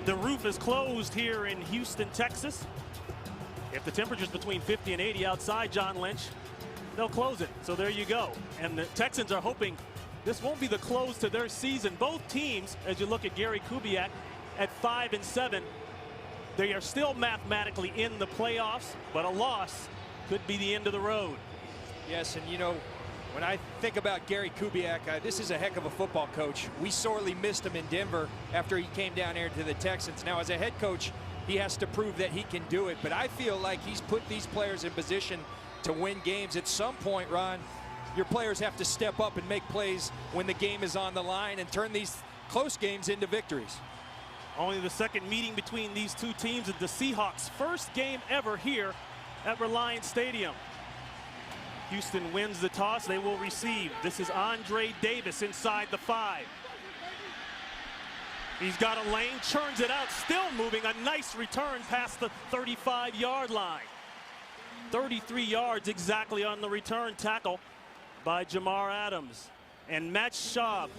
The roof is closed here in Houston, Texas. If the temperature's between 50 and 80 outside, John Lynch, they'll close it. So there you go. And the Texans are hoping this won't be the close to their season. Both teams, as you look at Gary Kubiak at 5-7, they are still mathematically in the playoffs, but a loss could be the end of the road. Yes, and you know, when I think about Gary Kubiak, this is a heck of a football coach. We sorely missed him in Denver after he came down here to the Texans. Now, as a head coach, he has to prove that he can do it. But I feel like he's put these players in position to win games. At some point, Ron, your players have to step up and make plays when the game is on the line and turn these close games into victories. Only the second meeting between these two teams at the Seahawks' first game ever here at Reliance Stadium. Houston wins the toss. They will receive. This is Andre Davis inside the 5. He's got a lane, churns it out, still moving. A nice return past the 35-yard line. 33 yards exactly on the return tackle by Jamar Adams. And Matt Schaub,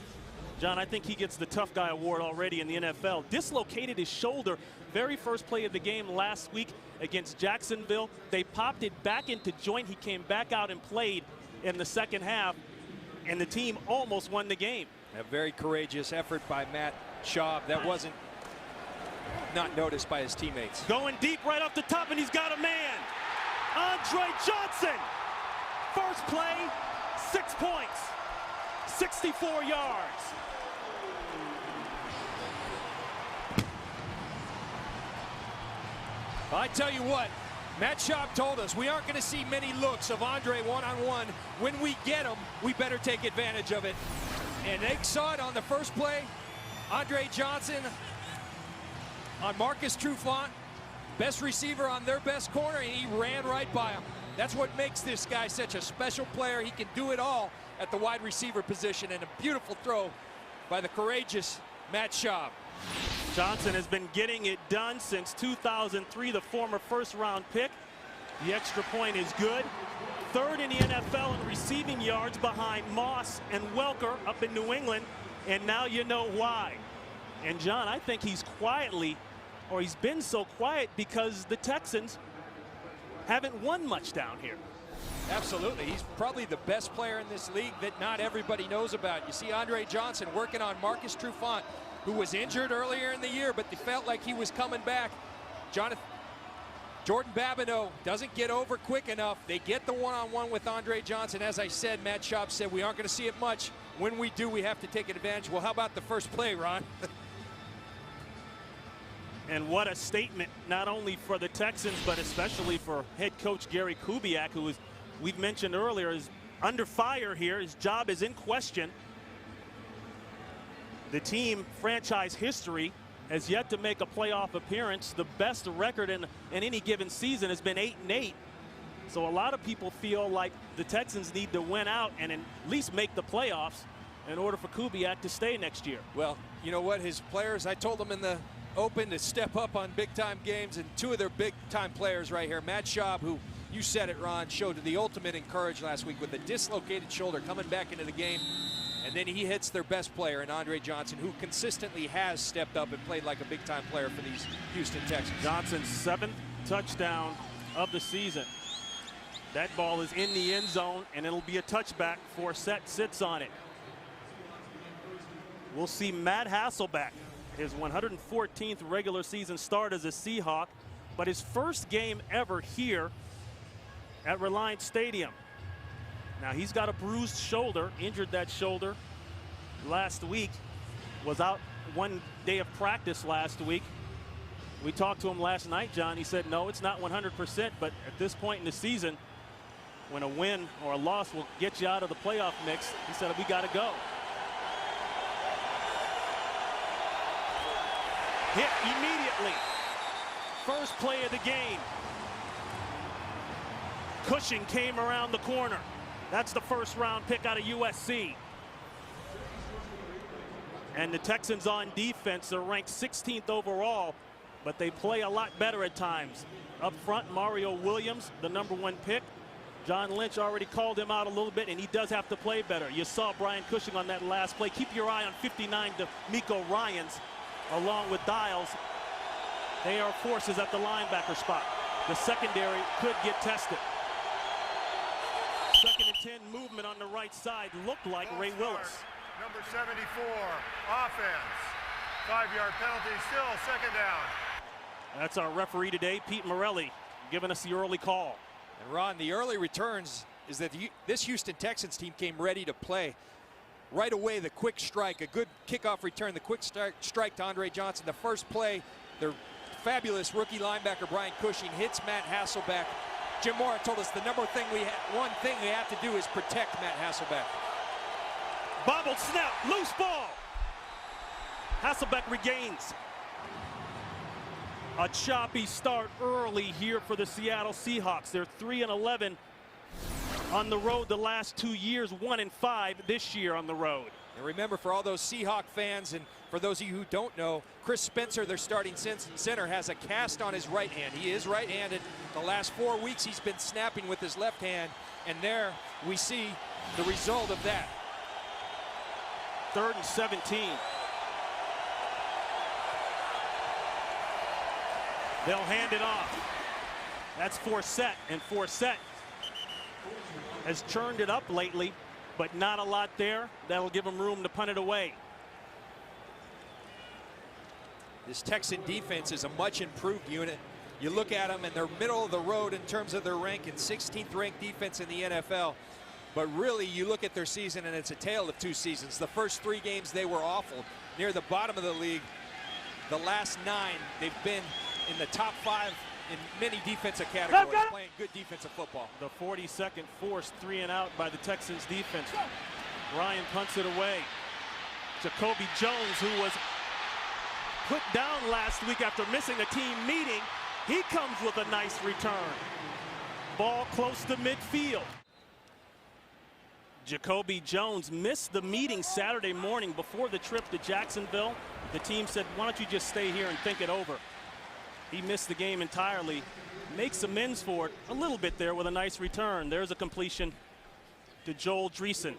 John, I think he gets the tough guy award already in the NFL. Dislocated his shoulder very first play of the game last week against Jacksonville. They popped it back into joint. He came back out and played in the second half, and the team almost won the game. A very courageous effort by Matt Schaub. That wasn't not noticed by his teammates. Going deep right off the top, and he's got a man. Andre Johnson. First play, 6 points, 64 yards. I tell you what, Matt Schaub told us we aren't going to see many looks of Andre one-on-one. When we get him, we better take advantage of it. And they saw it on the first play. Andre Johnson on Marcus Trufant, best receiver on their best corner, and he ran right by him. That's what makes this guy such a special player. He can do it all at the wide receiver position, and a beautiful throw by the courageous Matt Schaub. Johnson has been getting it done since 2003, the former first-round pick. The extra point is good. Third in the NFL in receiving yards behind Moss and Welker up in New England, and now you know why. And John, I think he's quietly, or he's been so quiet because the Texans haven't won much down here. Absolutely. He's probably the best player in this league that not everybody knows about. You see Andre Johnson working on Marcus Trufant, who was injured earlier in the year, but they felt like he was coming back. Jordan Babineau doesn't get over quick enough. They get the one-on-one with Andre Johnson. As I said, Matt Schaub said, we aren't going to see it much. When we do, we have to take advantage. Well, how about the first play, Ron? And what a statement, not only for the Texans, but especially for head coach Gary Kubiak, who, we've mentioned earlier, is under fire here. His job is in question. The team franchise history has yet to make a playoff appearance. The best record in any given season has been 8-8. So a lot of people feel like the Texans need to win out and at least make the playoffs in order for Kubiak to stay next year. Well, you know what? His players, I told them in the open to step up on big-time games, and two of their big-time players right here, Matt Schaub, who, you said it, Ron, showed the ultimate in courage last week with a dislocated shoulder coming back into the game. And then he hits their best player in Andre Johnson, who consistently has stepped up and played like a big-time player for these Houston Texans. Johnson's 7th touchdown of the season. That ball is in the end zone, and it'll be a touchback. Forsett sits on it. We'll see Matt Hasselbeck, his 114th regular season start as a Seahawk, but his first game ever here at Reliance Stadium. Now, he's got a bruised shoulder, injured that shoulder last week, was out 1 day of practice last week. We talked to him last night, John. He said, no, it's not 100%, but at this point in the season, when a win or a loss will get you out of the playoff mix, he said, we got to go. Hit immediately. First play of the game. Cushing came around the corner. That's the first-round pick out of USC. And the Texans on defense are ranked 16th overall, but they play a lot better at times. Up front, Mario Williams, the #1 pick. John Lynch already called him out a little bit, and he does have to play better. You saw Brian Cushing on that last play. Keep your eye on 59 to Miko Ryans, along with Dials They are forces at the linebacker spot. The secondary could get tested. 2nd and 10 movement on the right side. Looked like Ray Willis. Number 74, offense. 5-yard penalty, still 2nd down. That's our referee today, Pete Morelli, giving us the early call. And Ron, the early returns is that this Houston Texans team came ready to play. Right away, the quick strike, a good kickoff return, the quick strike to Andre Johnson. The first play, their fabulous rookie linebacker Brian Cushing hits Matt Hasselbeck. Jim Mora told us the one thing we have to do is protect Matt Hasselbeck. Bobbled snap, loose ball. Hasselbeck regains. A choppy start early here for the Seattle Seahawks. They're 3-11 on the road the last 2 years, 1-5 this year on the road. And remember, for all those Seahawk fans and for those of you who don't know, Chris Spencer, their starting center, has a cast on his right hand. He is right-handed. The last 4 weeks he's been snapping with his left hand, and there we see the result of that. 3rd and 17. They'll hand it off. That's Forsett, and Forsett has churned it up lately, but not a lot there. That'll give him room to punt it away. This Texan defense is a much improved unit. You look at them and they're middle of the road in terms of their ranking, 16th ranked defense in the NFL. But really, you look at their season and it's a tale of 2 seasons. The first 3 games they were awful, near the bottom of the league. The last 9, they've been in the top 5 in many defensive categories, playing good defensive football. The 42nd forced 3 and out by the Texans defense. Ryan punts it away. Jacoby Jones, who was put down last week after missing a team meeting, he comes with a nice return. Ball close to midfield. Jacoby Jones missed the meeting Saturday morning before the trip to Jacksonville. The team said, why don't you just stay here and think it over? He missed the game entirely. Makes amends for it a little bit there with a nice return. There's a completion to Joel Dreesen,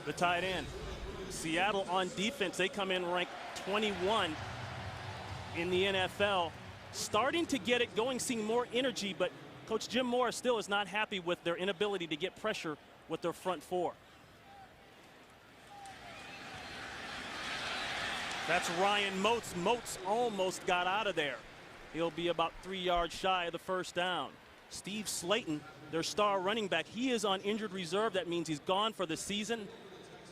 the tight end. Seattle on defense, they come in ranked 21 in the NFL. Starting to get it going, seeing more energy, but Coach Jim Mora still is not happy with their inability to get pressure with their front 4. That's Ryan Moats. Moats almost got out of there. He'll be about 3 yards shy of the first down. Steve Slayton, their star running back, he is on injured reserve. That means he's gone for the season.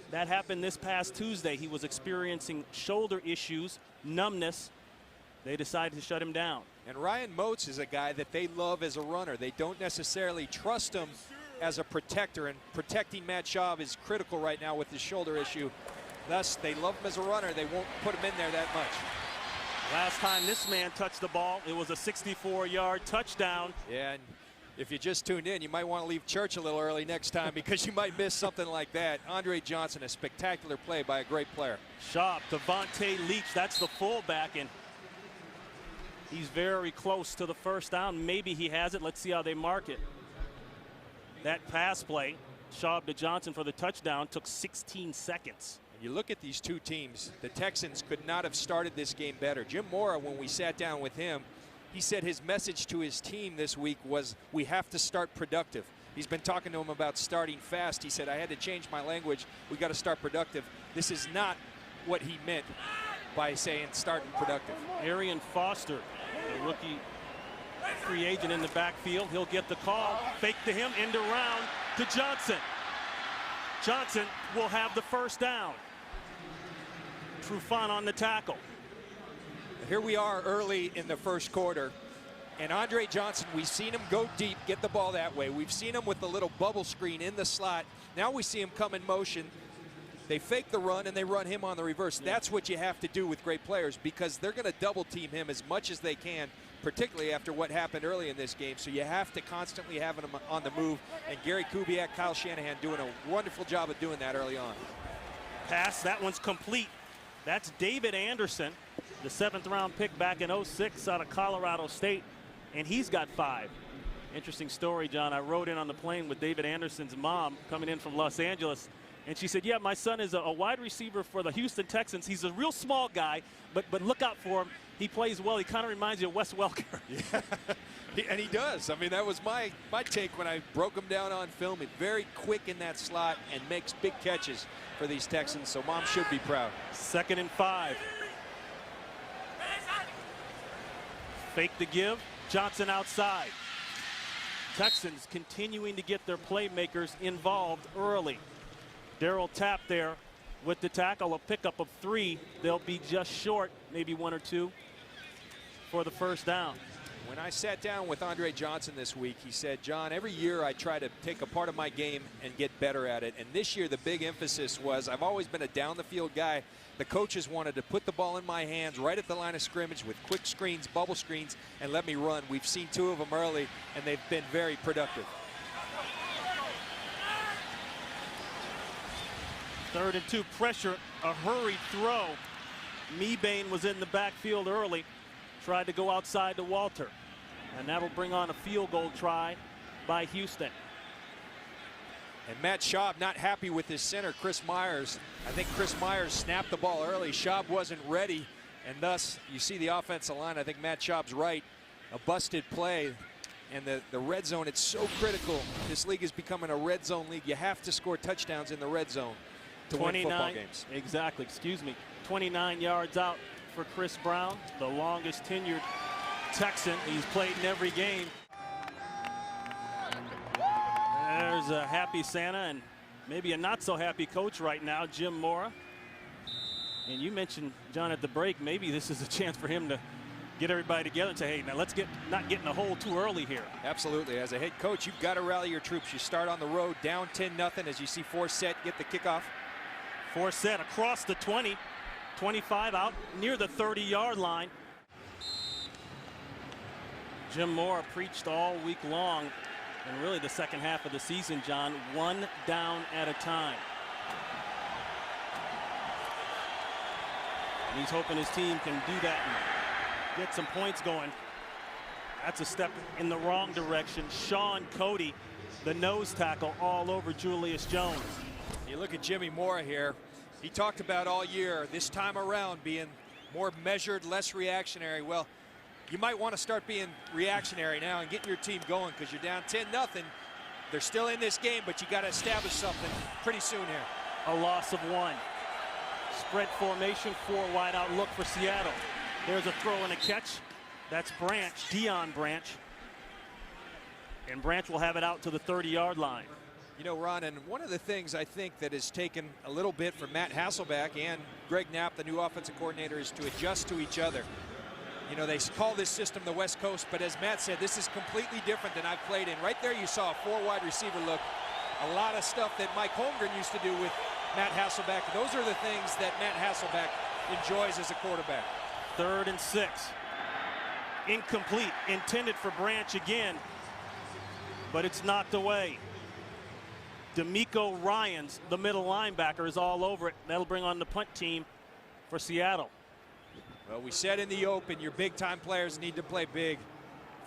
That happened this past Tuesday. He was experiencing shoulder issues, numbness. They decided to shut him down. And Ryan Moats is a guy that they love as a runner. They don't necessarily trust him as a protector, and protecting Matt Schaub is critical right now with his shoulder issue. Thus, they love him as a runner. They won't put him in there that much. Last time this man touched the ball, it was a 64-yard touchdown. Yeah, and if you just tuned in, you might want to leave church a little early next time because you might miss something like that. Andre Johnson, a spectacular play by a great player. Schaub, Devontae Leach, that's the fullback, and he's very close to the first down. Maybe he has it. Let's see how they mark it. That pass play, Schaub to Johnson for the touchdown, took 16 seconds. You look at these 2 teams, the Texans could not have started this game better. Jim Mora, when we sat down with him, he said his message to his team this week was, we have to start productive. He's been talking to him about starting fast. He said, I had to change my language. We got to start productive. This is not what he meant by saying starting productive. Arian Foster, the rookie free agent in the backfield. He'll get the call. Fake to him, end around to Johnson. Johnson will have the first down. Trufant on the tackle. Here we are early in the first quarter, and Andre Johnson, we've seen him go deep, get the ball that way. We've seen him with the little bubble screen in the slot. Now we see him come in motion. They fake the run and they run him on the reverse. That's what you have to do with great players, because they're going to double team him as much as they can, particularly after what happened early in this game. So you have to constantly have him on the move, and Gary Kubiak, Kyle Shanahan doing a wonderful job of doing that early on. Pass, that one's complete. That's David Anderson, the 7th round pick back in '06 out of Colorado State, and he's got 5. Interesting story, John. I rode in on the plane with David Anderson's mom coming in from Los Angeles, And she said, yeah, my son is a wide receiver for the Houston Texans. He's a real small guy, but look out for him. He plays well. He kind of reminds you of Wes Welker. Yeah, and he does. I mean, that was my take when I broke him down on film. He's very quick in that slot and makes big catches for these Texans, so Mom should be proud. 2nd and 5. Fake the give. Johnson outside. Texans continuing to get their playmakers involved early. Darryl Tapp there with the tackle, a pickup of 3. They'll be just short, maybe 1 or 2 for the first down. When I sat down with Andre Johnson this week, he said, John, every year I try to take a part of my game and get better at it. And this year the big emphasis was I've always been a down the field guy. The coaches wanted to put the ball in my hands right at the line of scrimmage with quick screens, bubble screens, and let me run. We've seen 2 of them early, and they've been very productive. 3rd and 2, pressure, a hurried throw. Mebane was in the backfield early, tried to go outside to Walter, and that'll bring on a field goal try by Houston. And Matt Schaub not happy with his center, Chris Myers. I think Chris Myers snapped the ball early. Schaub wasn't ready, and thus you see the offensive line. I think Matt Schaub's right. A busted play, and the red zone, it's so critical. This league is becoming a red zone league. You have to score touchdowns in the red zone to win football games. Exactly, excuse me. 29 yards out for Chris Brown, the longest tenured Texan. He's played in every game. There's a happy Santa and maybe a not so happy coach right now, Jim Mora. And you mentioned, John, at the break, maybe this is a chance for him to get everybody together and say, hey, now let's not get in the hole too early here. Absolutely. As a head coach, you've got to rally your troops. You start on the road down 10-0 as you see Forsett get the kickoff. Forsett across the 20, 25 out near the 30-yard line. Jim Mora preached all week long, and really the second half of the season, John, 1 down at a time. And he's hoping his team can do that and get some points going. That's a step in the wrong direction. Sean Cody, the nose tackle, all over Julius Jones. You look at Jimmy Mora here. He talked about all year this time around being more measured, less reactionary. Well, you might want to start being reactionary now and getting your team going because you're down 10-0. They're still in this game, but you got to establish something pretty soon here. A loss of 1. Spread formation, 4 wide out look for Seattle. There's a throw and a catch. That's Branch, Deion Branch. And Branch will have it out to the 30-yard line. You know, Ron, and one of the things I think that has taken a little bit for Matt Hasselbeck and Greg Knapp, the new offensive coordinator, is to adjust to each other. You know, they call this system the West Coast, but as Matt said, this is completely different than I've played in. Right there you saw a 4 wide receiver look. A lot of stuff that Mike Holmgren used to do with Matt Hasselbeck. Those are the things that Matt Hasselbeck enjoys as a quarterback. 3rd and 6. Incomplete, intended for Branch again, but it's knocked away. D'Amico Ryans, the middle linebacker, is all over it. That'll bring on the punt team for Seattle. Well, we said in the open, your big-time players need to play big.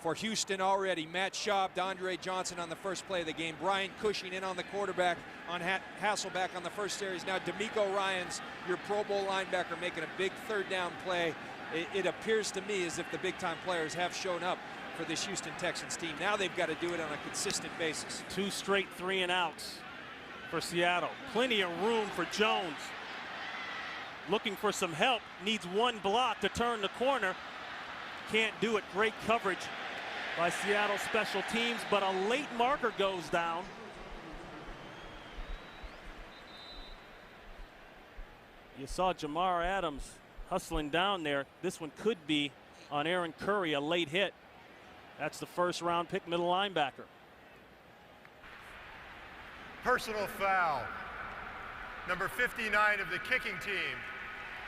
For Houston already, Matt Schaub, Andre Johnson on the first play of the game. Brian Cushing in on the quarterback on Hasselbeck on the first series. Now D'Amico Ryans, your Pro Bowl linebacker, making a big 3rd down play. It appears to me as if the big-time players have shown up for this Houston Texans team. Now they've got to do it on a consistent basis. 2 straight 3 and outs for Seattle. Plenty of room for Jones. Looking for some help, needs 1 block to turn the corner. Can't do it. Great coverage by Seattle special teams, but a late marker goes down. You saw Jamar Adams hustling down there. This one could be on Aaron Curry, a late hit. That's the 1st-round pick middle linebacker. Personal foul. Number 59 of the kicking team.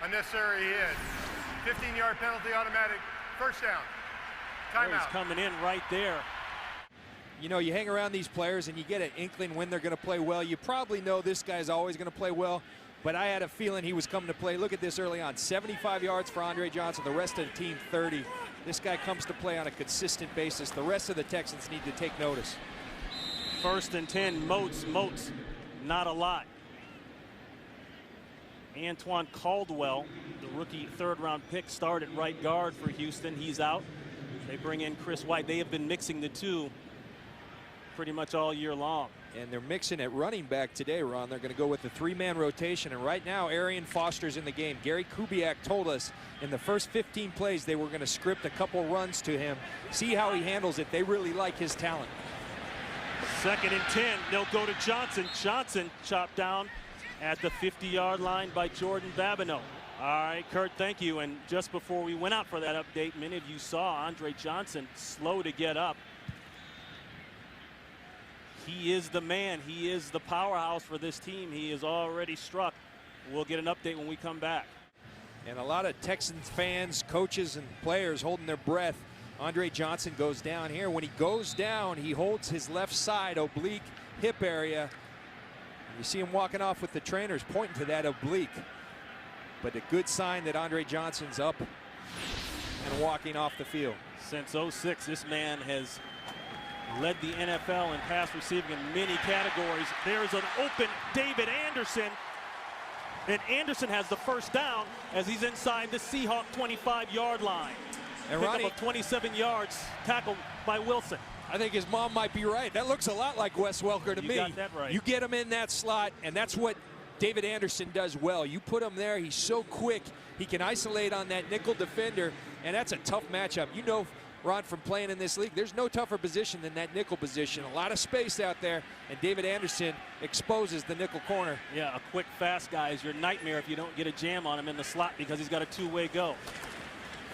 Unnecessary hit. 15-yard penalty, automatic. 1st down. Timeout. He's coming in right there. You know, you hang around these players and you get an inkling when they're going to play well. You probably know this guy's always going to play well, but I had a feeling he was coming to play. Look at this early on. 75 yards for Andre Johnson. The rest of the team 30. This guy comes to play on a consistent basis. The rest of the Texans need to take notice. 1st and 10, Moats, not a lot. Antoine Caldwell, the rookie third-round pick, started right guard for Houston. He's out. They bring in Chris White. They have been mixing the two pretty much all year long. And they're mixing at running back today, Ron. They're going to go with the three-man rotation. And right now, Arian Foster's in the game. Gary Kubiak told us in the first 15 plays they were going to script a couple runs to him. See how he handles it. They really like his talent. 2nd and 10. They'll go to Johnson. Johnson chopped down at the 50-yard line by Jordan Babineau. All right, Kurt, thank you. And just before we went out for that update, many of you saw Andre Johnson slow to get up. He is the man. He is the powerhouse for this team. He is already struck. We'll get an update when we come back. And a lot of Texans fans, coaches, and players holding their breath. Andre Johnson goes down here. When he goes down, he holds his left side oblique hip area. You see him walking off with the trainers pointing to that oblique. But a good sign that Andre Johnson's up and walking off the field. Since 06, this man has led the NFL in pass receiving in many categories. There's an open David Anderson. And Anderson has the first down as he's inside the Seahawks 25-yard line. And Pickup Ronnie, of 27 yards, tackled by Wilson. I think his mom might be right. That looks a lot like Wes Welker to me. You got that right. You get him in that slot, and that's what David Anderson does well. You put him there, he's so quick. He can isolate on that nickel defender, and that's a tough matchup. You know, Ron, from playing in this league, there's no tougher position than that nickel position. A lot of space out there, and David Anderson exposes the nickel corner. Yeah, a quick, fast guy is your nightmare if you don't get a jam on him in the slot because he's got a two-way go.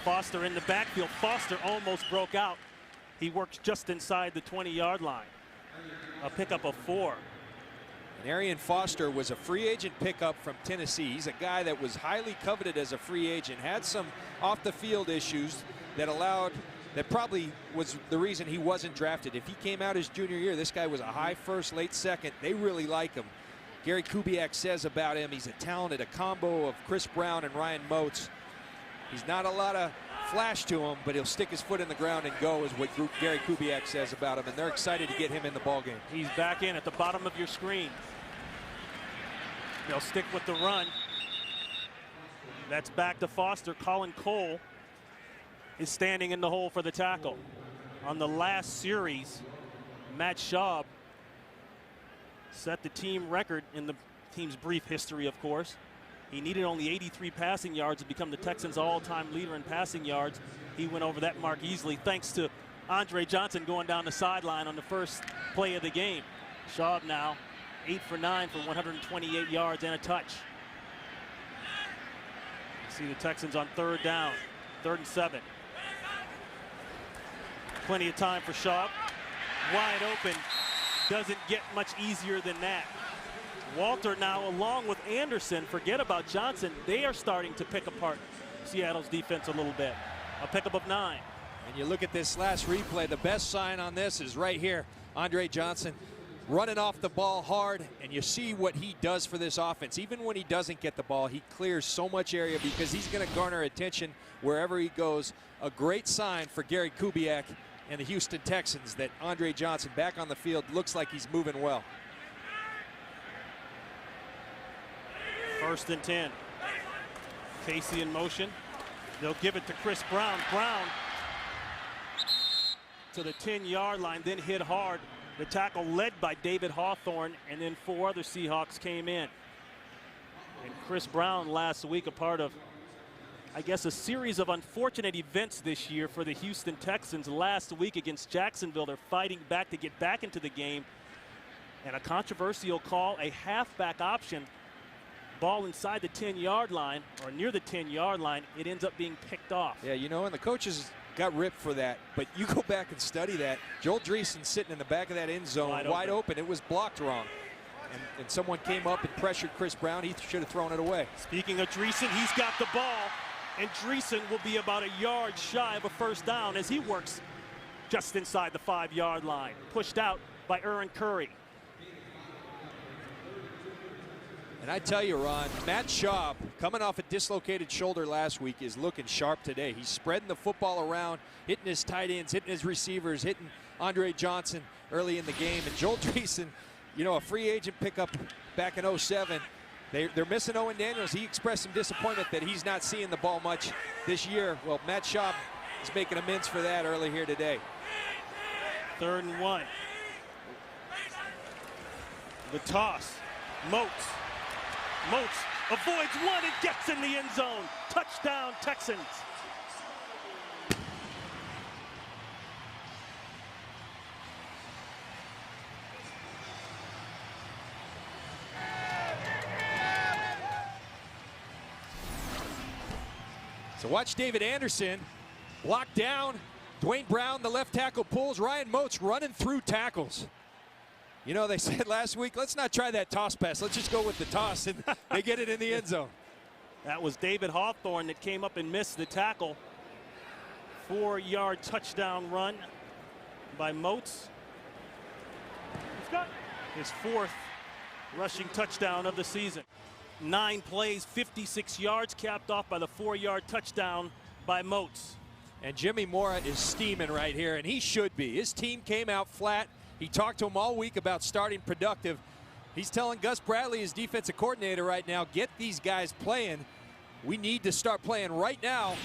Foster in the backfield. Foster almost broke out. He works just inside the 20-yard line. A pickup of 4. And Arian Foster was a free agent pickup from Tennessee. He's a guy that was highly coveted as a free agent, had some off-the-field issues that probably was the reason he wasn't drafted. If he came out his junior year, this guy was a high first, late second. They really like him. Gary Kubiak says about him, he's a talented, a combo of Chris Brown and Ryan Moats. He's not a lot of flash to him, but he'll stick his foot in the ground and go, is what Gary Kubiak says about him, and they're excited to get him in the ballgame. He's back in at the bottom of your screen. They'll stick with the run. That's back to Foster. Colin Cole is standing in the hole for the tackle. On the last series, Matt Schaub set the team record in the team's brief history, of course. He needed only 83 passing yards to become the Texans' all-time leader in passing yards. He went over that mark easily thanks to Andre Johnson going down the sideline on the first play of the game. Schaub now 8 for 9 for 128 yards and a touch. See the Texans on 3rd down, 3rd and 7. Plenty of time for Schaub. Wide open. Doesn't get much easier than that. Walter now along with Anderson. Forget about Johnson. They are starting to pick apart Seattle's defense a little bit. A pickup of 9. And you look at this last replay, the best sign on this is right here. Andre Johnson running off the ball hard, and you see what he does for this offense. Even when he doesn't get the ball, he clears so much area because he's going to garner attention wherever he goes. A great sign for Gary Kubiak and the Houston Texans that Andre Johnson back on the field looks like he's moving well. 1st and 10. Casey in motion. They'll give it to Chris Brown. Brown to the 10-yard line, then hit hard. The tackle led by David Hawthorne, and then 4 other Seahawks came in. And Chris Brown last week, a part of, I guess, a series of unfortunate events this year for the Houston Texans. Last week against Jacksonville, they're fighting back to get back into the game. And a controversial call, a halfback option. Ball inside the 10-yard line, or near the 10-yard line, it ends up being picked off. Yeah, you know, and the coaches got ripped for that, but you go back and study that. Joel Dreesen sitting in the back of that end zone, wide open. It was blocked wrong. And someone came up and pressured Chris Brown. He should have thrown it away. Speaking of Dreesen, he's got the ball, and Dreesen will be about a yard shy of a 1st down as he works just inside the 5-yard line. Pushed out by Aaron Curry. And I tell you, Ron, Matt Schaub, coming off a dislocated shoulder last week, is looking sharp today. He's spreading the football around, hitting his tight ends, hitting his receivers, hitting Andre Johnson early in the game. And Joel Dreesen, you know, a free agent pickup back in 07, They're missing Owen Daniels. He expressed some disappointment that he's not seeing the ball much this year. Well, Matt Schaub is making amends for that early here today. 3rd and 1. The toss. Moats avoids one and gets in the end zone. Touchdown, Texans. So watch David Anderson block down. Dwayne Brown, the left tackle, pulls. Ryan Moats running through tackles. You know, they said last week, let's not try that toss pass. Let's just go with the toss, and they get it in the end zone. That was David Hawthorne that came up and missed the tackle. 4-yard touchdown run by Moats. He's got his 4th rushing touchdown of the season. 9 plays, 56 yards, capped off by the 4-yard touchdown by Moats. And Jimmy Mora is steaming right here, and he should be. His team came out flat. He talked to him all week about starting productive. He's telling Gus Bradley, his defensive coordinator right now, get these guys playing. We need to start playing right now.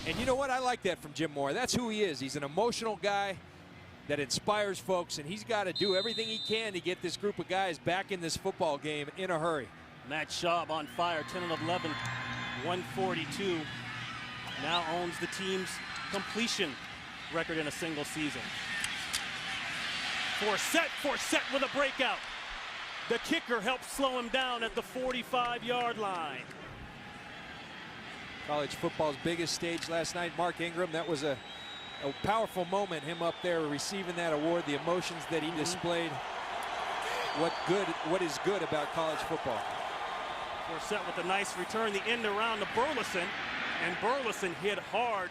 And you know what? I like that from Jim Mora. That's who he is. He's an emotional guy that inspires folks, and he's got to do everything he can to get this group of guys back in this football game in a hurry. Matt Schaub on fire, 10 of 11, 142. Now owns the team's completion record in a single season. Forsett with a breakout. The kicker helps slow him down at the 45-yard line. College football's biggest stage last night. Mark Ingram, that was a powerful moment, him up there receiving that award, the emotions that he displayed. What is good about college football. Forsett with a nice return, the end around to Burleson, and Burleson hit hard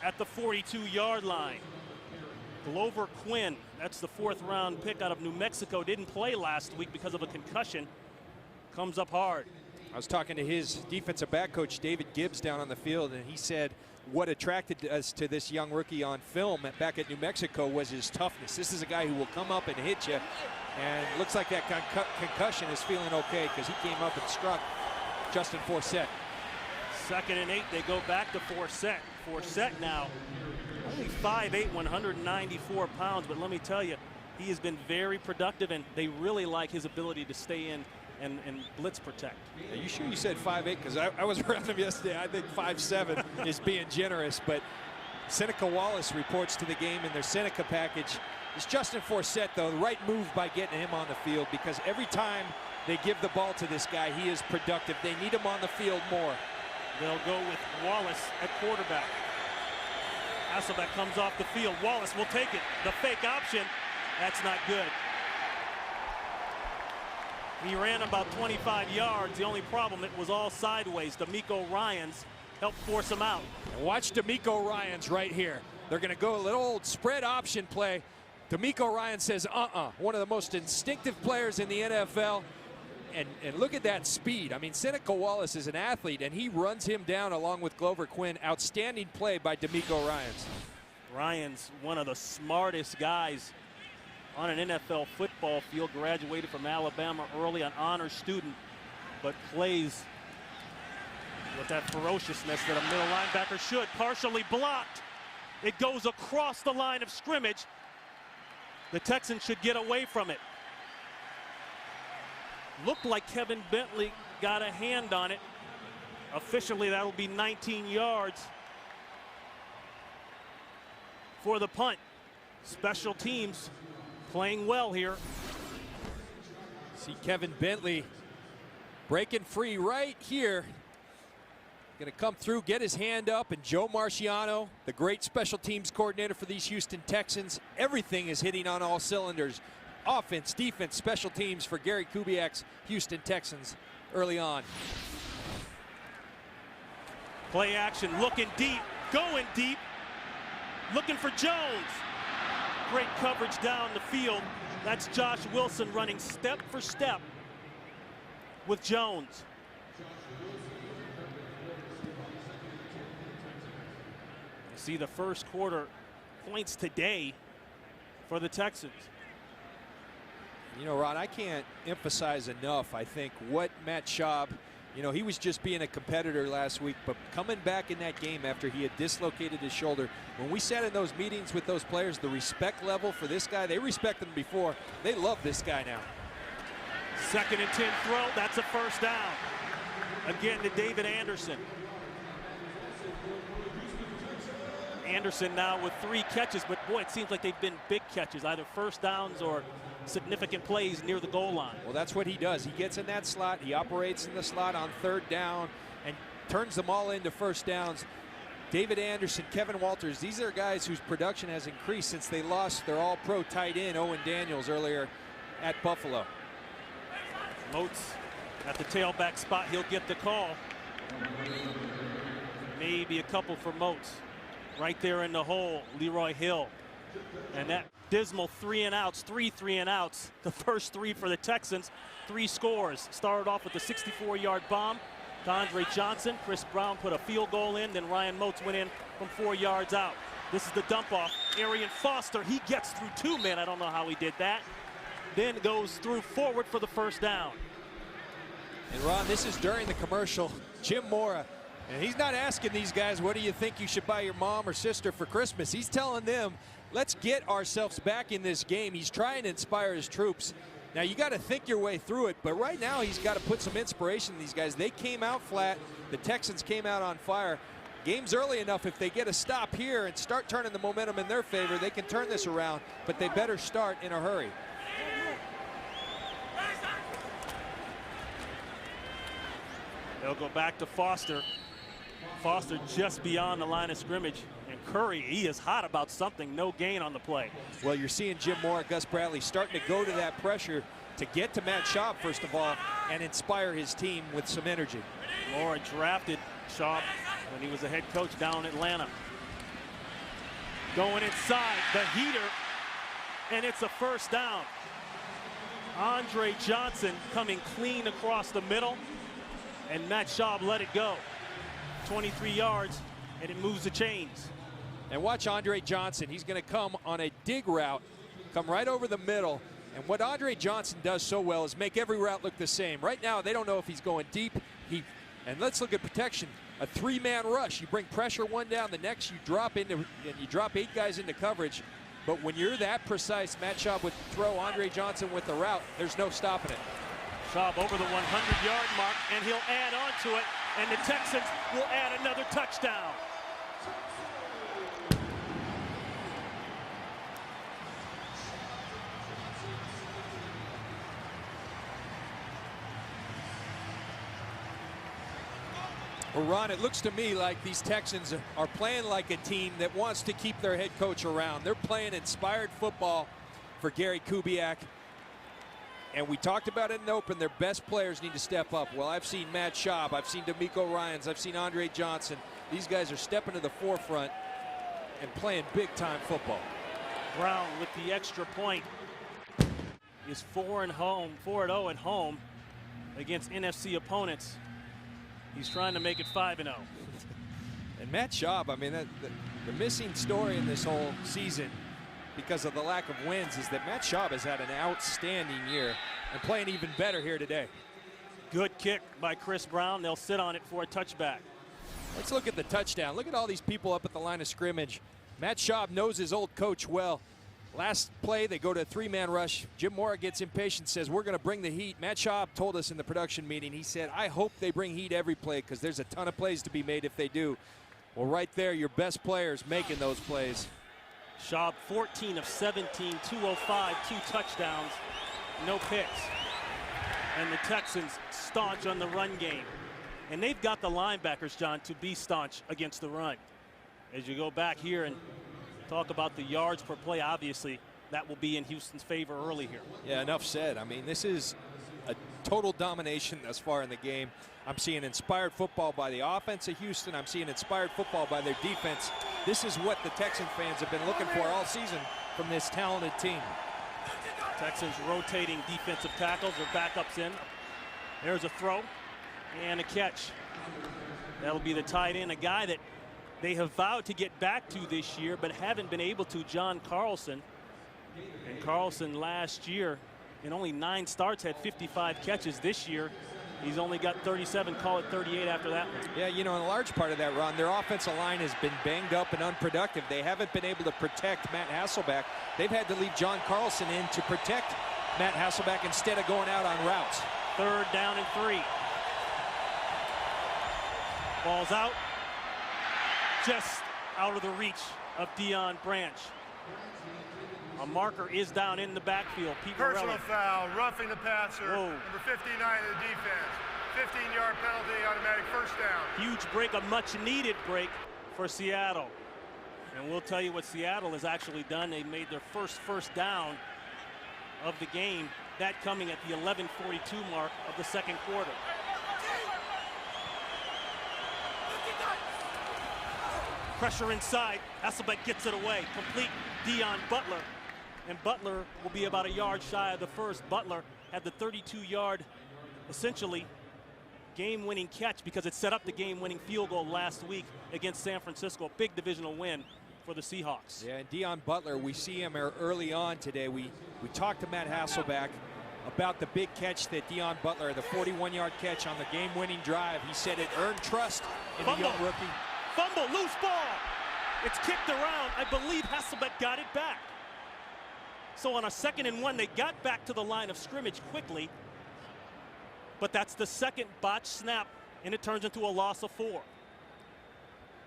at the 42-yard line. Glover Quinn, that's the 4th-round pick out of New Mexico, didn't play last week because of a concussion, comes up hard. I was talking to his defensive back coach, David Gibbs, down on the field, and he said what attracted us to this young rookie on film back at New Mexico was his toughness. This is a guy who will come up and hit you, and looks like that concussion is feeling okay because he came up and struck Justin Forsett. 2nd and 8, they go back to Forsett. Forsett now only 5'8", 194 pounds, but let me tell you, he has been very productive, and they really like his ability to stay in and blitz protect. Are you sure you said 5'8"? Because I was around him yesterday. I think 5'7" is being generous, but Seneca Wallace reports to the game in their Seneca package. It's Justin Forsett, though, the right move by getting him on the field, because every time they give the ball to this guy, he is productive. They need him on the field more. They'll go with Wallace at quarterback. Hasselbeck comes off the field. Wallace will take it. The fake option, that's not good. He ran about 25 yards. The only problem, it was all sideways. D'Amico Ryans helped force him out. And watch D'Amico Ryans right here. They're going to go a little old spread option play. D'Amico Ryans says, one of the most instinctive players in the NFL. And look at that speed. I mean, Seneca Wallace is an athlete, and he runs him down along with Glover Quinn. Outstanding play by D'Amico Ryans. Ryans, one of the smartest guys on an NFL football field, graduated from Alabama early, an honor student, but plays with that ferociousness that a middle linebacker should. Partially blocked. It goes across the line of scrimmage. The Texans should get away from it. Looked like Kevin Bentley got a hand on it. Officially, that'll be 19 yards for the punt. Special teams playing well here. See Kevin Bentley breaking free right here. Going to come through, get his hand up, and Joe Marciano, the great special teams coordinator for these Houston Texans, everything is hitting on all cylinders. Offense, defense, special teams for Gary Kubiak's Houston Texans early on. Play action, looking deep, going deep, looking for Jones. Great coverage down the field. That's Josh Wilson running step for step with Jones. You see the first quarter points today for the Texans. You know, Ron, I can't emphasize enough, I think, what Matt Schaub, you know, he was just being a competitor last week, but coming back in that game after he had dislocated his shoulder, when we sat in those meetings with those players, the respect level for this guy, they respected him before. They love this guy now. 2nd and 10 throw. That's a first down. Again to David Anderson. Anderson now with 3 catches, but boy, it seems like they've been big catches, either first downs or significant plays near the goal line. Well, that's what he does. He gets in that slot. He operates in the slot on 3rd down and turns them all into first downs. David Anderson, Kevin Walters, these are guys whose production has increased since they lost their all-pro tight end, Owen Daniels, earlier at Buffalo. Moats at the tailback spot. He'll get the call. Maybe a couple for Moats. Right there in the hole, Leroy Hill. And that dismal 3 and outs, 3 and outs. The first 3 for the Texans, 3 scores. Started off with a 64-yard bomb to Andre Johnson. Chris Brown put a field goal in, then Ryan Moats went in from 4 yards out. This is the dump off. Arian Foster, he gets through 2 men. I don't know how he did that. Then goes through forward for the first down. And Ron, this is during the commercial. Jim Mora, and he's not asking these guys, what do you think you should buy your mom or sister for Christmas? He's telling them, let's get ourselves back in this game. He's trying to inspire his troops. Now, you got to think your way through it, but right now he's got to put some inspiration in these guys. They came out flat. The Texans came out on fire. Game's early enough. If they get a stop here and start turning the momentum in their favor, they can turn this around, but they better start in a hurry. They'll go back to Foster. Foster just beyond the line of scrimmage. And Curry, he is hot about something. No gain on the play. Well, you're seeing Jim Mora, Gus Bradley starting to go to that pressure to get to Matt Schaub, first of all, and inspire his team with some energy. Mora drafted Schaub when he was a head coach down in Atlanta. Going inside, the heater, and it's a first down. Andre Johnson coming clean across the middle, and Matt Schaub let it go. 23 yards, and it moves the chains. And watch Andre Johnson. He's going to come on a dig route, come right over the middle. And what Andre Johnson does so well is make every route look the same. Right now, they don't know if he's going deep. And let's look at protection. A 3-man rush. You bring pressure one down, the next you drop into, and you drop 8 guys into coverage. But when you're that precise, Matt Schaub would throw Andre Johnson with the route. There's no stopping it. Schaub over the 100-yard mark, and he'll add on to it, and the Texans will add another touchdown. Well, Ron, it looks to me like these Texans are playing like a team that wants to keep their head coach around. They're playing inspired football for Gary Kubiak. And we talked about it in the open, their best players need to step up. Well, I've seen Matt Schaub, I've seen D'Amico Ryans, I've seen Andre Johnson. These guys are stepping to the forefront and playing big-time football. Brown with the extra point is 4-0 at home against NFC opponents. He's trying to make it 5-0. And Matt Schaub, I mean, the missing story in this whole season because of the lack of wins is that Matt Schaub has had an outstanding year and playing even better here today. Good kick by Chris Brown. They'll sit on it for a touchback. Let's look at the touchdown. Look at all these people up at the line of scrimmage. Matt Schaub knows his old coach well. Last play, they go to a 3-man rush. Jim Mora gets impatient, says, we're going to bring the heat. Matt Schaub told us in the production meeting, he said, I hope they bring heat every play because there's a ton of plays to be made if they do. Well, right there, your best players making those plays. Schaub 14 of 17, 205, 2 touchdowns, no picks. And the Texans staunch on the run game. And they've got the linebackers, John, to be staunch against the run. As you go back here and talk about the yards per play, obviously that will be in Houston's favor early here. Yeah, enough said. I mean, this is a total domination thus far in the game. I'm seeing inspired football by the offense of Houston. I'm seeing inspired football by their defense. This is what the Texan fans have been looking for all season from this talented team. Texans rotating defensive tackles or backups in. There's a throw and a catch. That'll be the tight end, a guy that they have vowed to get back to this year but haven't been able to, John Carlson. And Carlson last year in only 9 starts had 55 catches. This year, he's only got 37, call it 38 after that one. Yeah, you know, in a large part of that run, their offensive line has been banged up and unproductive. They haven't been able to protect Matt Hasselbeck. They've had to leave John Carlson in to protect Matt Hasselbeck instead of going out on routes. 3rd down and 3. Ball's out. Just out of the reach of Deion Branch. A marker is down in the backfield. Pete Personal Morelli. foul, roughing the passer. Whoa. Number 59 of the defense. 15-yard penalty, automatic first down. Huge break, a much-needed break for Seattle. And we'll tell you what Seattle has actually done. They made their first down of the game, that coming at the 11:42 mark of the 2nd quarter. Pressure inside. Hasselbeck gets it away. Complete Deion Butler. And Butler will be about a yard shy of the first. Butler had the 32-yard, essentially, game-winning catch because it set up the game-winning field goal last week against San Francisco. Big divisional win for the Seahawks. Yeah, and Deion Butler, we see him early on today. We talked to Matt Hasselbeck about the big catch that Deion Butler, the 41-yard catch on the game-winning drive. He said it earned trust in the young rookie. Fumble, loose ball. It's kicked around. I believe Hasselbeck got it back. So on a 2nd and 1, they got back to the line of scrimmage quickly. But that's the 2nd botched snap, and it turns into a loss of 4.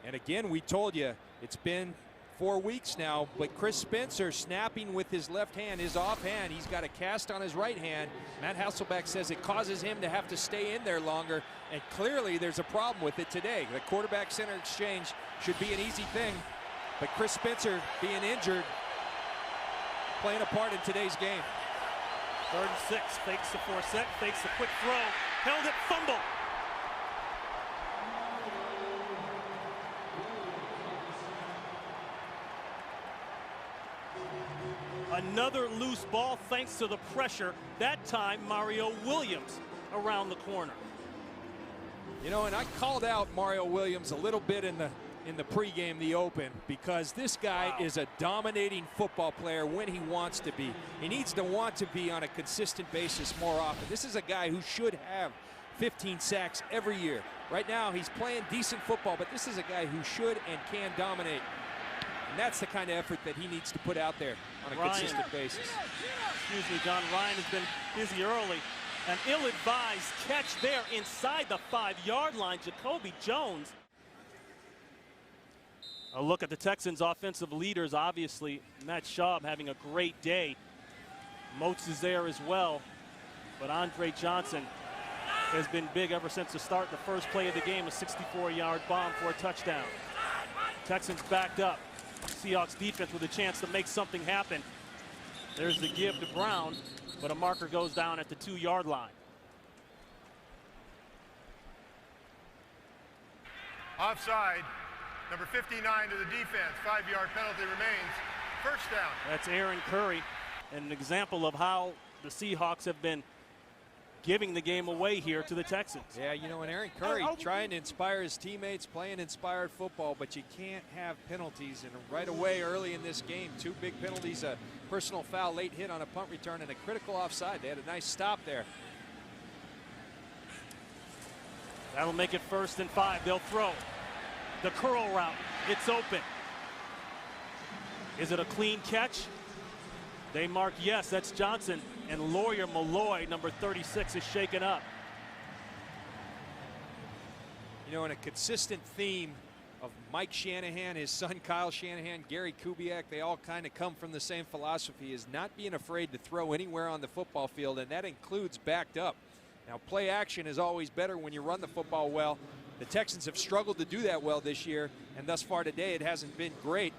And again, we told you, it's been 4 weeks now, but Chris Spencer snapping with his left hand, his offhand. He's got a cast on his right hand. Matt Hasselbeck says it causes him to have to stay in there longer, and clearly there's a problem with it today. The quarterback center exchange should be an easy thing, but Chris Spencer being injured, playing a part in today's game. 3rd and 6, fakes the 4-set, fakes the quick throw, held it, fumble. Another loose ball thanks to the pressure. That time, Mario Williams around the corner. You know, and I called out Mario Williams a little bit in the pregame, the open, because this guy is a dominating football player when he wants to be. He needs to want to be on a consistent basis more often. This is a guy who should have 15 sacks every year. Right now, he's playing decent football, but this is a guy who should and can dominate. And that's the kind of effort that he needs to put out there on a consistent basis. Excuse me, John. Ryan has been busy early. An ill-advised catch there inside the 5-yard line. Jacoby Jones. A look at the Texans' offensive leaders. Obviously, Matt Schaub having a great day. Moats is there as well. But Andre Johnson has been big ever since the start. The first play of the game, a 64-yard bomb for a touchdown. Texans backed up. Seahawks defense with a chance to make something happen. There's the give to Brown, but a marker goes down at the 2-yard line. Offside, number 59 to the defense. 5-yard penalty remains. First down. That's Aaron Curry, and an example of how the Seahawks have been giving the game away here to the Texans. Yeah, you know, and Aaron Curry trying to inspire his teammates, playing inspired football, but you can't have penalties. And right away early in this game, 2 big penalties, a personal foul, late hit on a punt return, and a critical offside. They had a nice stop there. That'll make it 1st and 5. They'll throw the curl route. It's open. Is it a clean catch? They mark yes. That's Johnson. And Lawyer Malloy, number 36, is shaken up. You know, in a consistent theme of Mike Shanahan, his son Kyle Shanahan, Gary Kubiak, they all kind of come from the same philosophy, is not being afraid to throw anywhere on the football field, and that includes backed up. Now, play action is always better when you run the football well. The Texans have struggled to do that well this year, and thus far today it hasn't been great.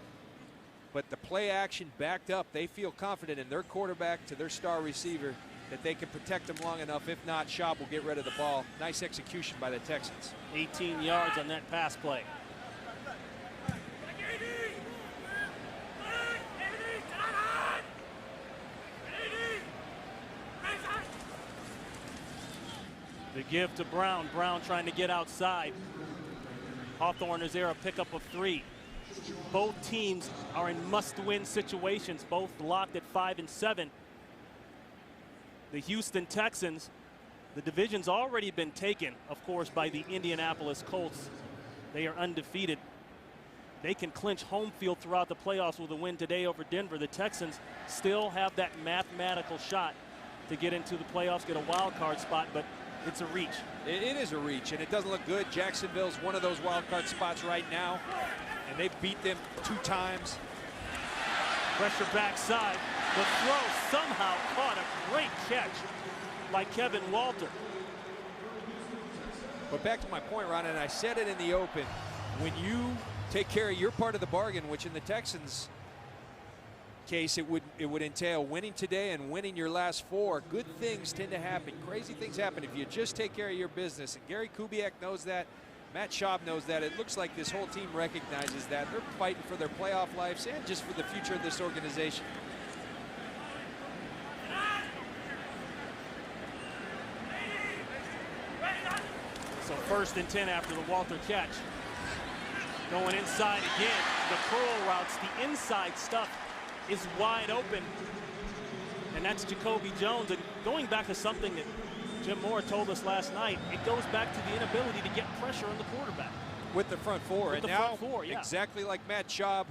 But the play action backed up, they feel confident in their quarterback to their star receiver that they can protect them long enough. If not, Schaub will get rid of the ball. Nice execution by the Texans. 18 yards on that pass play. The give to Brown. Brown trying to get outside. Hawthorne is there, a pickup of 3. Both teams are in must-win situations, both locked at 5 and 7. The Houston Texans, the division's already been taken, of course, by the Indianapolis Colts. They are undefeated. They can clinch home field throughout the playoffs with a win today over Denver. The Texans still have that mathematical shot to get into the playoffs, get a wild card spot, but it's a reach. It is a reach, and it doesn't look good. Jacksonville's one of those wild card spots right now, and they beat them 2 times. Pressure backside. The throw somehow caught. A great catch by Kevin Walter. But back to my point, Ron, and I said it in the open, when you take care of your part of the bargain, which in the Texans case it would entail winning today and winning your last 4, good things tend to happen. Crazy things happen if you just take care of your business. And Gary Kubiak knows that. Matt Schaub knows that. It looks like this whole team recognizes that. They're fighting for their playoff lives and just for the future of this organization. So 1st and 10 after the Walter catch. Going inside again. The curl routes, the inside stuff is wide open. And that's Jacoby Jones. And going back to something that Jim Moore told us last night, it goes back to the inability to get pressure on the quarterback. With the front 4. With the front 4, yeah. Exactly like Matt Schaub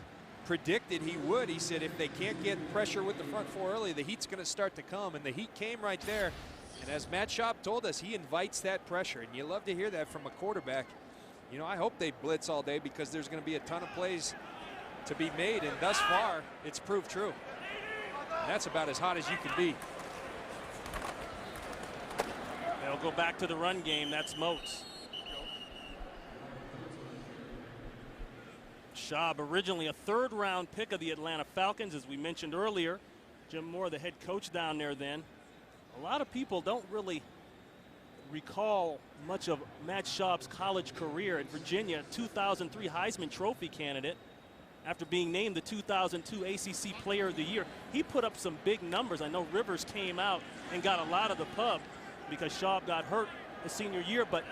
predicted he would. He said if they can't get pressure with the front 4 early, the heat's going to start to come. And the heat came right there. And as Matt Schaub told us, he invites that pressure. And you love to hear that from a quarterback. You know, I hope they blitz all day because there's going to be a ton of plays to be made. And thus far, it's proved true. And that's about as hot as you can be. They'll go back to the run game. That's Moats. Schaub, originally a 3rd-round pick of the Atlanta Falcons, as we mentioned earlier. Jim Moore, the head coach down there then. A lot of people don't really recall much of Matt Schaub's college career at Virginia, 2003 Heisman Trophy candidate. After being named the 2002 ACC Player of the Year, he put up some big numbers. I know Rivers came out and got a lot of the pub because Schaub got hurt his senior year, but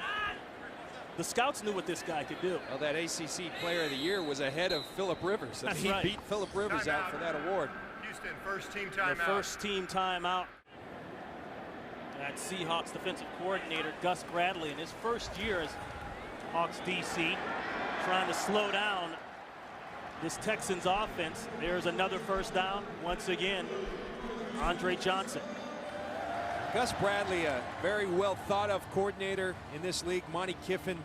the scouts knew what this guy could do. Well, that ACC Player of the Year was ahead of Phillip Rivers. That's he right. beat Phillip Rivers out for that award. Houston, first team timeout. The first team timeout. That Seahawks defensive coordinator, Gus Bradley, in his first year as Hawks DC, trying to slow down this Texans offense. There's another first down. Once again, Andre Johnson. Gus Bradley, a very well thought of coordinator in this league. Monty Kiffin,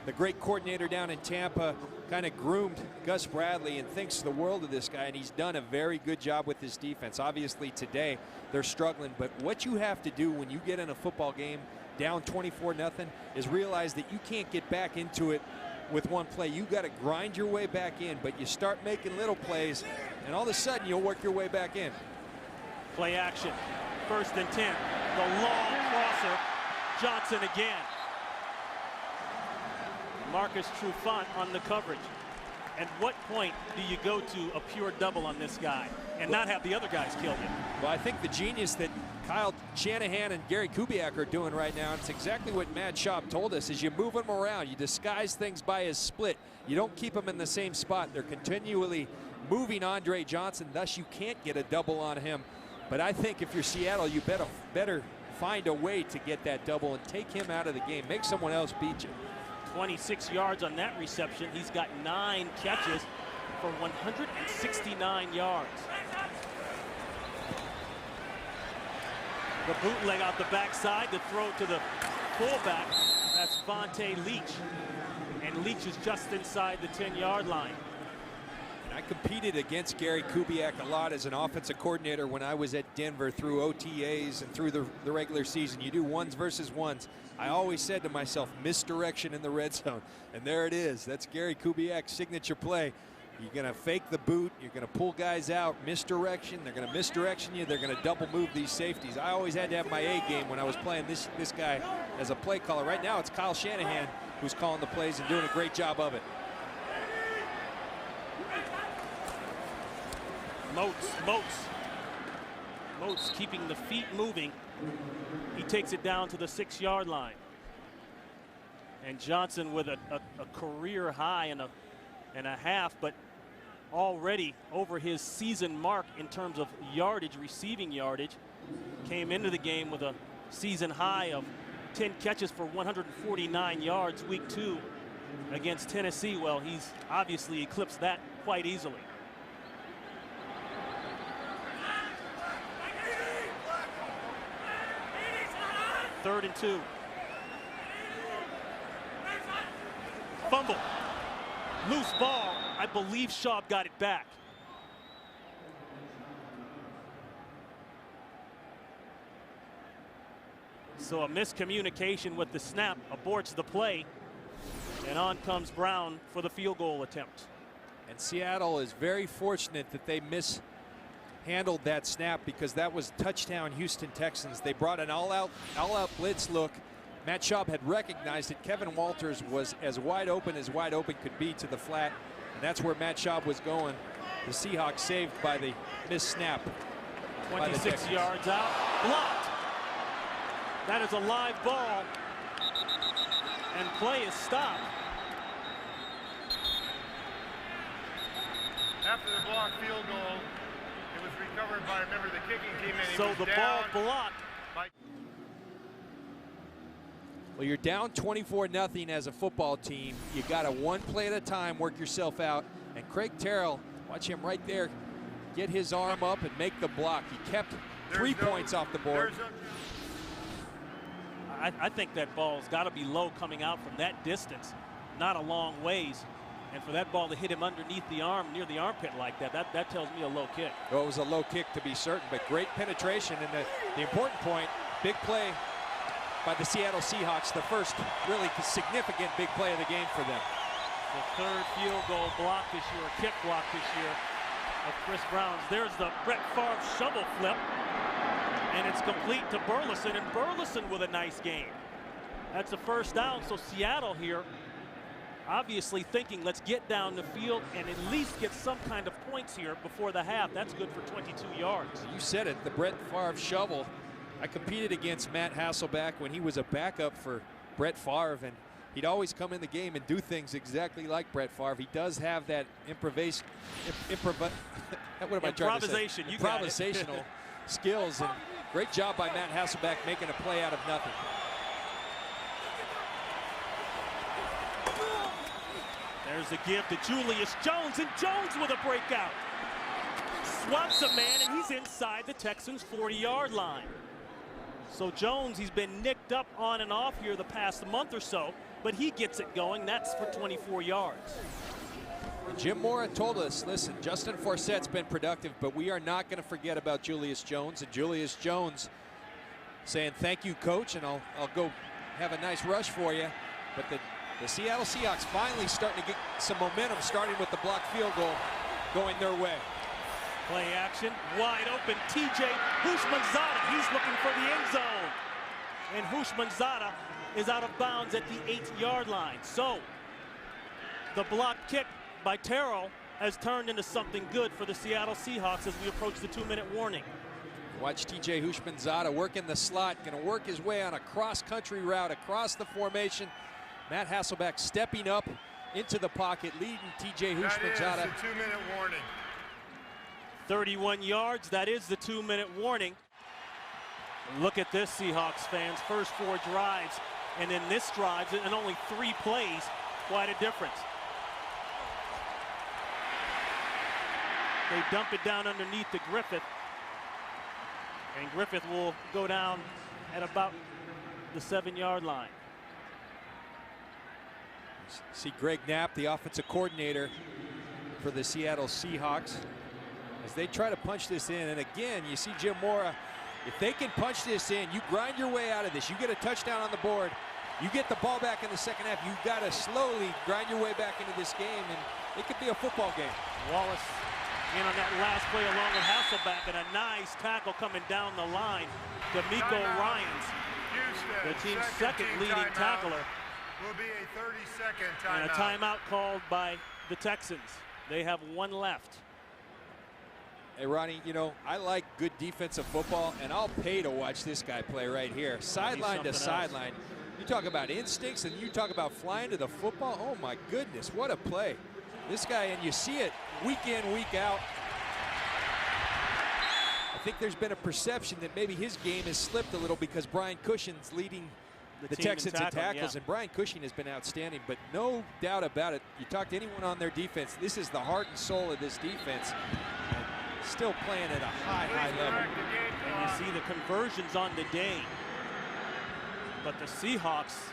the great coordinator down in Tampa, kind of groomed Gus Bradley and thinks the world of this guy, and he's done a very good job with this defense. Obviously today they're struggling, but what you have to do when you get in a football game down 24-0 is realize that you can't get back into it with one play. You got to grind your way back in, but you start making little plays and all of a sudden you'll work your way back in. Play action, 1st and 10. The long crosser, Johnson again. Marcus Trufant on the coverage. At what point do you go to a pure double on this guy and not have the other guys kill you? Well, I think the genius that Kyle Shanahan and Gary Kubiak are doing right now, and it's exactly what Matt Schaub told us, is you move them around. You disguise things by his split. You don't keep them in the same spot. They're continually moving Andre Johnson, thus you can't get a double on him. But I think if you're Seattle, you better find a way to get that double and take him out of the game. Make someone else beat you. 26 yards on that reception. He's got 9 catches for 169 yards. The bootleg out the backside, the throw to the fullback. That's Vontae Leach. And Leach is just inside the 10-yard line. And I competed against Gary Kubiak a lot as an offensive coordinator when I was at Denver through OTAs and through the regular season. You do ones versus ones. I always said to myself, misdirection in the red zone. And there it is. That's Gary Kubiak's signature play. You're going to fake the boot. You're going to pull guys out. Misdirection. They're going to misdirection you. They're going to double move these safeties. I always had to have my A game when I was playing this guy as a play caller. Right now it's Kyle Shanahan who's calling the plays and doing a great job of it. Moats keeping the feet moving. He takes it down to the 6-yard line. And Johnson with a career high and a half, but already over his season mark in terms of yardage, receiving yardage. Came into the game with a season high of 10 catches for 149 yards week 2 against Tennessee. Well, he's obviously eclipsed that quite easily. Third and 2. Fumble. Loose ball. I believe Schaub got it back. So a miscommunication with the snap aborts the play, and on comes Brown for the field goal attempt. And Seattle is very fortunate that they mishandled that snap, because that was touchdown Houston Texans. They brought an all-out blitz look. Matt Schaub had recognized it. Kevin Walters was as wide open could be to the flat, and that's where Matt Schaub was going. The Seahawks saved by the missed snap. 26 yards out, blocked. That is a live ball, and play is stopped. After the blocked field goal, it was recovered by a member of the kicking team, and So the ball blocked. Well, you're down 24-0 as a football team. You got to one play at a time work yourself out. And Craig Terrell, watch him right there, get his arm up and make the block. He kept 3 points off the board. I think that ball's got to be low coming out from that distance, not a long ways. And for that ball to hit him underneath the arm, near the armpit like that, that tells me a low kick. Well, it was a low kick to be certain, but great penetration. And the important point, big play by the Seattle Seahawks, the first really significant big play of the game for them. The third field goal block this year, kick block this year of Chris Brown's. There's the Brett Favre shovel flip, and it's complete to Burleson, and Burleson with a nice game. That's a first down, so Seattle here obviously thinking, let's get down the field and at least get some kind of points here before the half. That's good for 22 yards. You said it, the Brett Favre shovel. I competed against Matt Hasselbeck when he was a backup for Brett Favre, and he'd always come in the game and do things exactly like Brett Favre. He does have that improvisational skills, and great job by Matt Hasselbeck making a play out of nothing. There's the give to Julius Jones, and Jones with a breakout. Swats a man, and he's inside the Texans' 40-yard line. So Jones, he's been nicked up on and off here the past month or so, but he gets it going. That's for 24 yards. Jim Mora told us, listen, Justin Forsett's been productive, but we are not going to forget about Julius Jones. And Julius Jones saying, thank you, coach, and I'll go have a nice rush for you. But the Seattle Seahawks finally starting to get some momentum, starting with the blocked field goal going their way. Play action, wide open, TJ Houshmandzadeh. He's looking for the end zone. And Houshmandzadeh is out of bounds at the 8-yard line. So the blocked kick by Terrell has turned into something good for the Seattle Seahawks as we approach the 2-minute warning. Watch TJ Houshmandzadeh work in the slot, going to work his way on a cross-country route across the formation. Matt Hasselbeck stepping up into the pocket, leading TJ Houshmandzadeh. That is the 2-minute warning. 31 yards, that is the 2-minute warning. Look at this, Seahawks fans. First 4 drives, and then this drive, and only 3 plays, quite a difference. They dump it down underneath to Griffith, and Griffith will go down at about the 7-yard line. See Greg Knapp, the offensive coordinator for the Seattle Seahawks, as they try to punch this in. And again, you see Jim Mora, if they can punch this in, you grind your way out of this. You get a touchdown on the board, you get the ball back in the second half, you've got to slowly grind your way back into this game, and it could be a football game. Wallace in on that last play along with Hasselbeck, and a nice tackle coming down the line. D'Amico Ryans, the team's second leading tackler. Will be a 30-second timeout. And a timeout called by the Texans. They have 1 left. Hey, Ronnie, you know, I like good defensive football, and I'll pay to watch this guy play right here. Sideline to sideline. You talk about instincts, and you talk about flying to the football. Oh, my goodness, what a play. This guy, and you see it week in, week out. I think there's been a perception that maybe his game has slipped a little because Brian Cushing's leading the Texans in tackles, and Brian Cushing has been outstanding, but no doubt about it, you talk to anyone on their defense, this is the heart and soul of this defense. Still playing at a high level. And you see the conversions on the day. But the Seahawks,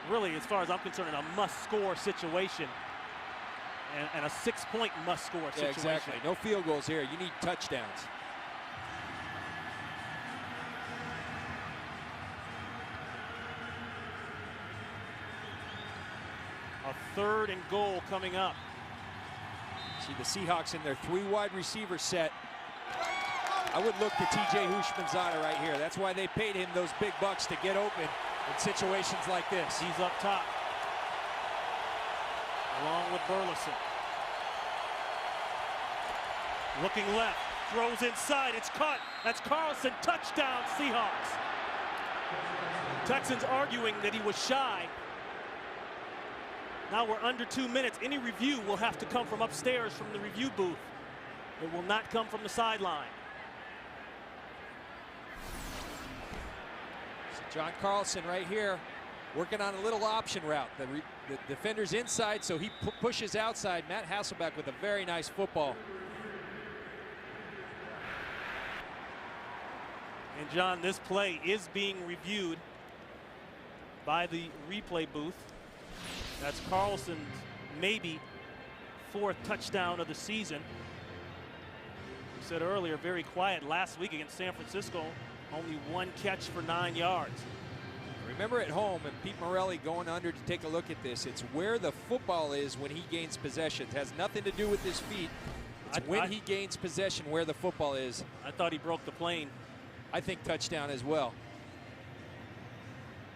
really, as far as I'm concerned, in a must-score situation. And a 6-point must-score situation. Exactly. No field goals here. You need touchdowns. A 3rd and goal coming up. See the Seahawks in their 3 wide receiver set. I would look to TJ Houshmandzadeh right here. That's why they paid him those big bucks to get open in situations like this. He's up top, along with Burleson. Looking left, throws inside, it's caught. That's Carlson, touchdown Seahawks. Texans arguing that he was shy. Now we're under 2 minutes. Any review will have to come from upstairs from the review booth. It will not come from the sideline. So John Carlson right here working on a little option route. The defender's inside, so he pushes outside. Matt Hasselbeck with a very nice football. And John, this play is being reviewed by the replay booth. That's Carlson's maybe 4th touchdown of the season. We said earlier, very quiet last week against San Francisco. Only 1 catch for 9 yards. Remember at home, and Pete Morelli going under to take a look at this, it's where the football is when he gains possession. It has nothing to do with his feet. It's when he gains possession where the football is. I thought he broke the plane. I think touchdown as well.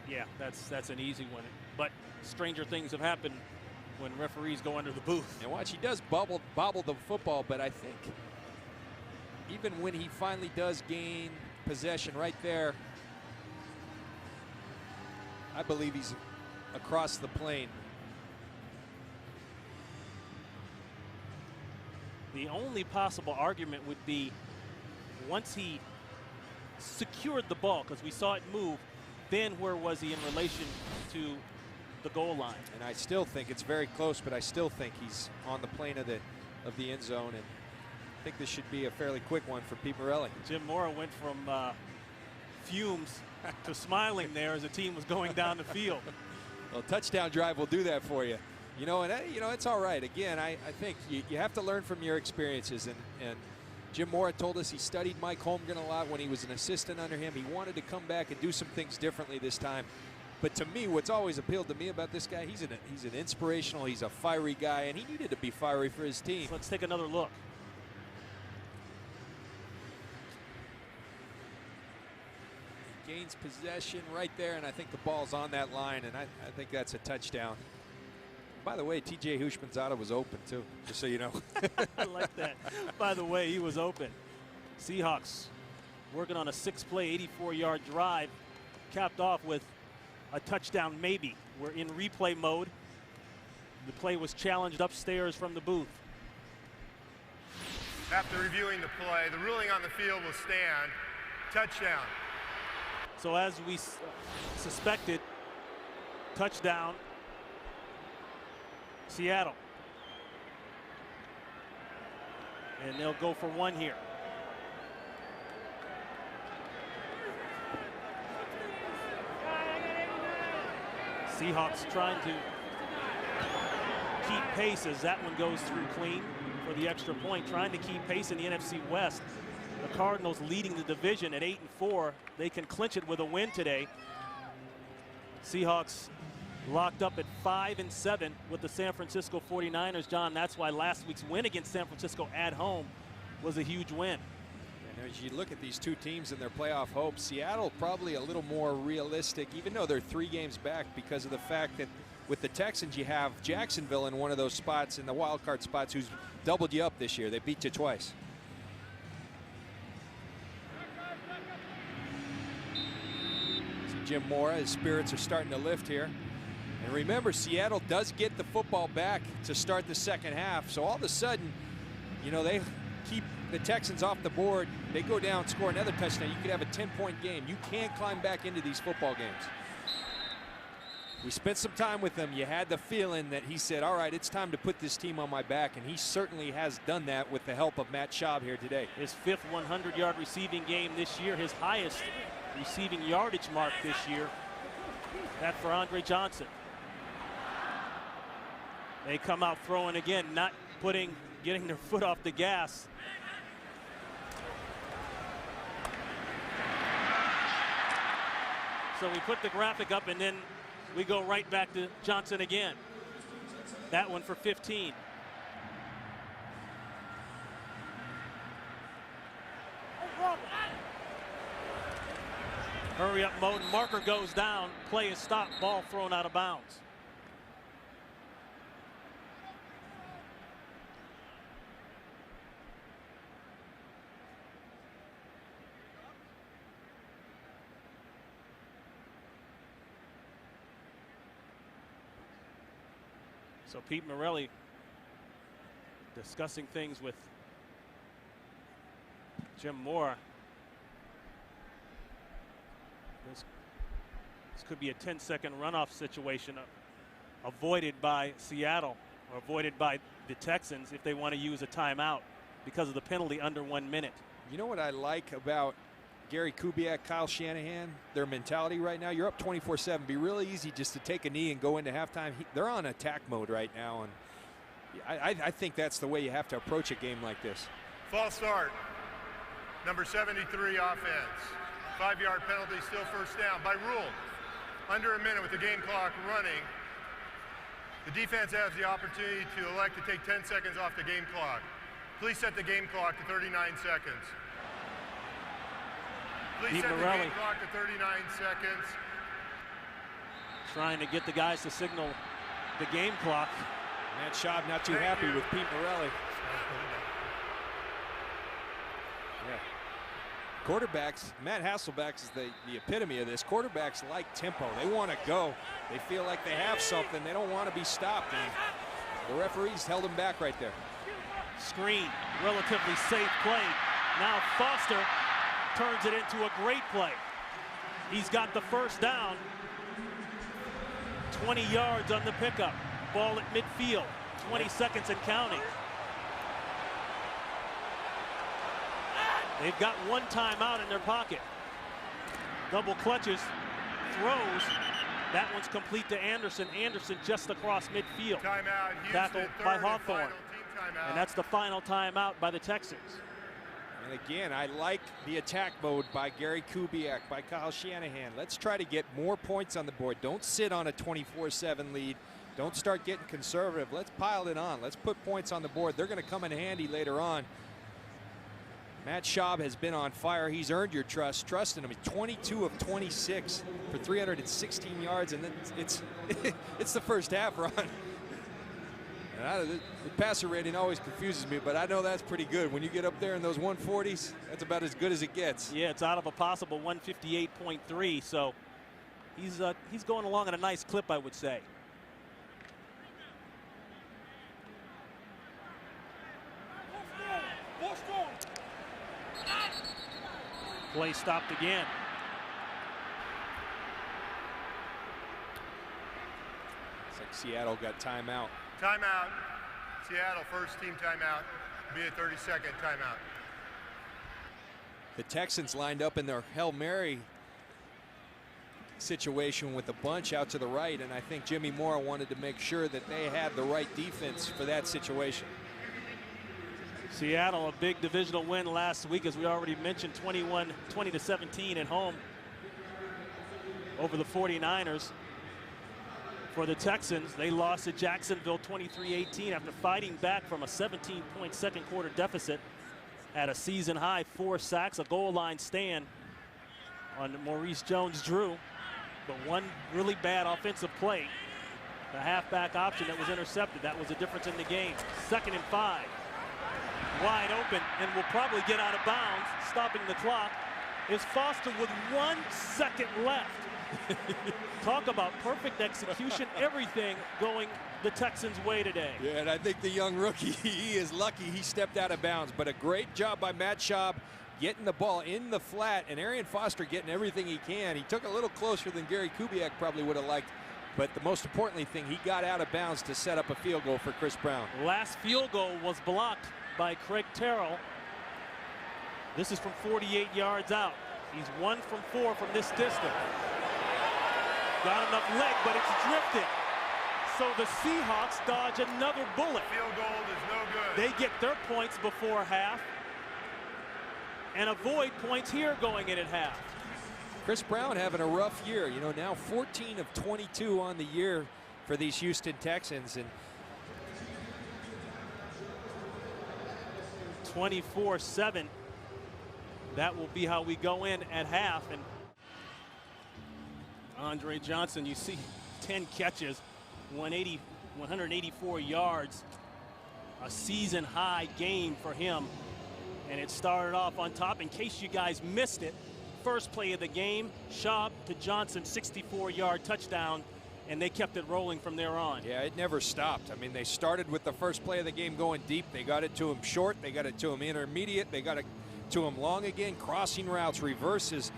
Yeah, that's an easy one. But stranger things have happened when referees go under the booth. And watch, he does bobble the football, but I think even when he finally does gain possession right there, I believe he's across the plane. The only possible argument would be once he secured the ball, because we saw it move, then where was he in relation to the goal line? And I still think it's very close, but I still think he's on the plane of the end zone, and I think this should be a fairly quick one for Pete Morelli. Jim Mora went from fumes to smiling there as the team was going down the field. Well, touchdown drive will do that for you. You know, and you know, it's all right. Again, I think you have to learn from your experiences, and Jim Mora told us he studied Mike Holmgren a lot when he was an assistant under him. He wanted to come back and do some things differently this time. But to me, what's always appealed to me about this guy, he's an inspirational, he's a fiery guy, and he needed to be fiery for his team. So let's take another look. Gains possession right there, and I think the ball's on that line, and I think that's a touchdown. By the way, TJ Houshmandzadeh was open too, just so you know. I like that. By the way, he was open. Seahawks working on a 6-play, 84-yard drive, capped off with a touchdown maybe. We're in replay mode. The play was challenged upstairs from the booth. After reviewing the play, the ruling on the field will stand. Touchdown. So as we suspected, touchdown, Seattle. And they'll go for 1 here. Seahawks trying to keep pace as that one goes through clean for the extra point, trying to keep pace in the NFC West. The Cardinals leading the division at 8-4. They can clinch it with a win today. Seahawks locked up at 5-7 with the San Francisco 49ers. John, that's why last week's win against San Francisco at home was a huge win. And as you look at these two teams and their playoff hopes, Seattle probably a little more realistic, even though they're 3 games back, because of the fact that with the Texans you have Jacksonville in one of those spots, in the wild card spots, who's doubled you up this year. They beat you twice. So Jim Mora, his spirits are starting to lift here. And remember, Seattle does get the football back to start the second half, so all of a sudden You know, they keep the Texans off the board. They go down, score another touchdown. You could have a 10-point game. You can't climb back into these football games. We spent some time with him. You had the feeling that he said, all right, it's time to put this team on my back, and he certainly has done that with the help of Matt Schaub here today. His 5th 100-yard receiving game this year, his highest receiving yardage mark this year. That for Andre Johnson. They come out throwing again, not getting their foot off the gas. So we put the graphic up, and then we go right back to Johnson again. That one for 15. Hurry up mode. Marker goes down. Play is stopped. Ball thrown out of bounds. So Pete Morelli discussing things with Jim Moore. This could be a 10-second runoff situation avoided by Seattle or avoided by the Texans if they want to use a timeout because of the penalty under 1 minute. You know what I like about Gary Kubiak, Kyle Shanahan, their mentality right now? You're up 24-7. Be really easy just to take a knee and go into halftime. They're on attack mode right now, and I think that's the way you have to approach a game like this. False start. Number 73 offense. 5-yard penalty, still first down. By rule, under a minute with the game clock running, the defense has the opportunity to elect to take 10 seconds off the game clock. Please set the game clock to 39 seconds. Please set the game clock to 39 seconds. Trying to get the guys to signal the game clock. Matt Schaub not too happy with Pete Morelli. Yeah. Quarterbacks, Matt Hasselbeck is the epitome of this. Quarterbacks like tempo. They want to go. They feel like they have something. They don't want to be stopped. And the referees held them back right there. Screen, relatively safe play. Now Foster turns it into a great play. He's got the first down. 20 yards on the pickup. Ball at midfield. 20 seconds and counting. They've got one timeout in their pocket. Double clutches, throws. That one's complete to Anderson. Anderson just across midfield. Timeout, Houston, tackled by Hawthorne. And that's the final timeout by the Texans. And again, I like the attack mode by Gary Kubiak, by Kyle Shanahan. Let's try to get more points on the board. Don't sit on a 24-7 lead. Don't start getting conservative. Let's pile it on. Let's put points on the board. They're going to come in handy later on. Matt Schaub has been on fire. He's earned your trust. Trust in him. 22 of 26 for 316 yards, and then it's the first half, Ron. And the passer rating always confuses me, but I know that's pretty good. When you get up there in those 140s, that's about as good as it gets. Yeah, it's out of a possible 158.3, so he's going along at a nice clip, I would say. Play stopped again. It's like Seattle got timeout. Timeout. Seattle, first team timeout. Be a 30-second timeout. The Texans lined up in their Hail Mary situation with a bunch out to the right, and I think Jimmy Moore wanted to make sure that they had the right defense for that situation. Seattle, a big divisional win last week, as we already mentioned, 20-17 at home over the 49ers. For the Texans, they lost to Jacksonville 23-18 after fighting back from a 17-point second quarter deficit at a season high 4 sacks, a goal line stand on Maurice Jones-Drew, but one really bad offensive play, the halfback option that was intercepted. That was the difference in the game. 2nd and 5. Wide open and will probably get out of bounds. Stopping the clock is Foster with 1 second left. Talk about perfect execution, everything going the Texans' way today. Yeah, and I think the young rookie, he is lucky he stepped out of bounds. But a great job by Matt Schaub getting the ball in the flat, and Arian Foster getting everything he can. He took a little closer than Gary Kubiak probably would have liked. But the most importantly thing, he got out of bounds to set up a field goal for Chris Brown. Last field goal was blocked by Craig Terrell. This is from 48 yards out. He's 1 from 4 from this distance. Got enough leg, but it's drifted. So the Seahawks dodge another bullet. Field goal is no good. They get their points before half and avoid points here going in at half. Chris Brown having a rough year. You know, now 14 of 22 on the year for these Houston Texans. And 24-7. That will be how we go in at half. And Andre Johnson, you see 10 catches, 184 yards, a season high game for him. And it started off on top. In case you guys missed it, first play of the game, Schaub to Johnson, 64-yard touchdown, and they kept it rolling from there on. Yeah, it never stopped. I mean, they started with the first play of the game going deep. They got it to him short. They got it to him intermediate. They got it to him long again, crossing routes, reverses.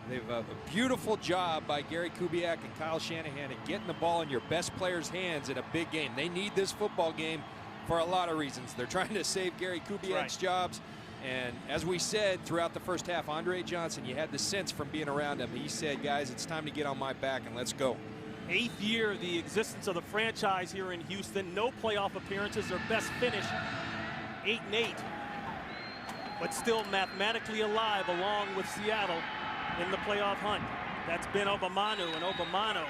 They've a beautiful job by Gary Kubiak and Kyle Shanahan at getting the ball in your best players' hands in a big game. They need this football game for a lot of reasons. They're trying to save Gary Kubiak's jobs. And as we said throughout the first half, Andre Johnson, you had the sense from being around him. He said, guys, it's time to get on my back and let's go. 8th year of the existence of the franchise here in Houston. No playoff appearances. Their best finish, 8-8. But still mathematically alive along with Seattle in the playoff hunt. That's Ben Obamanu, and Obamanu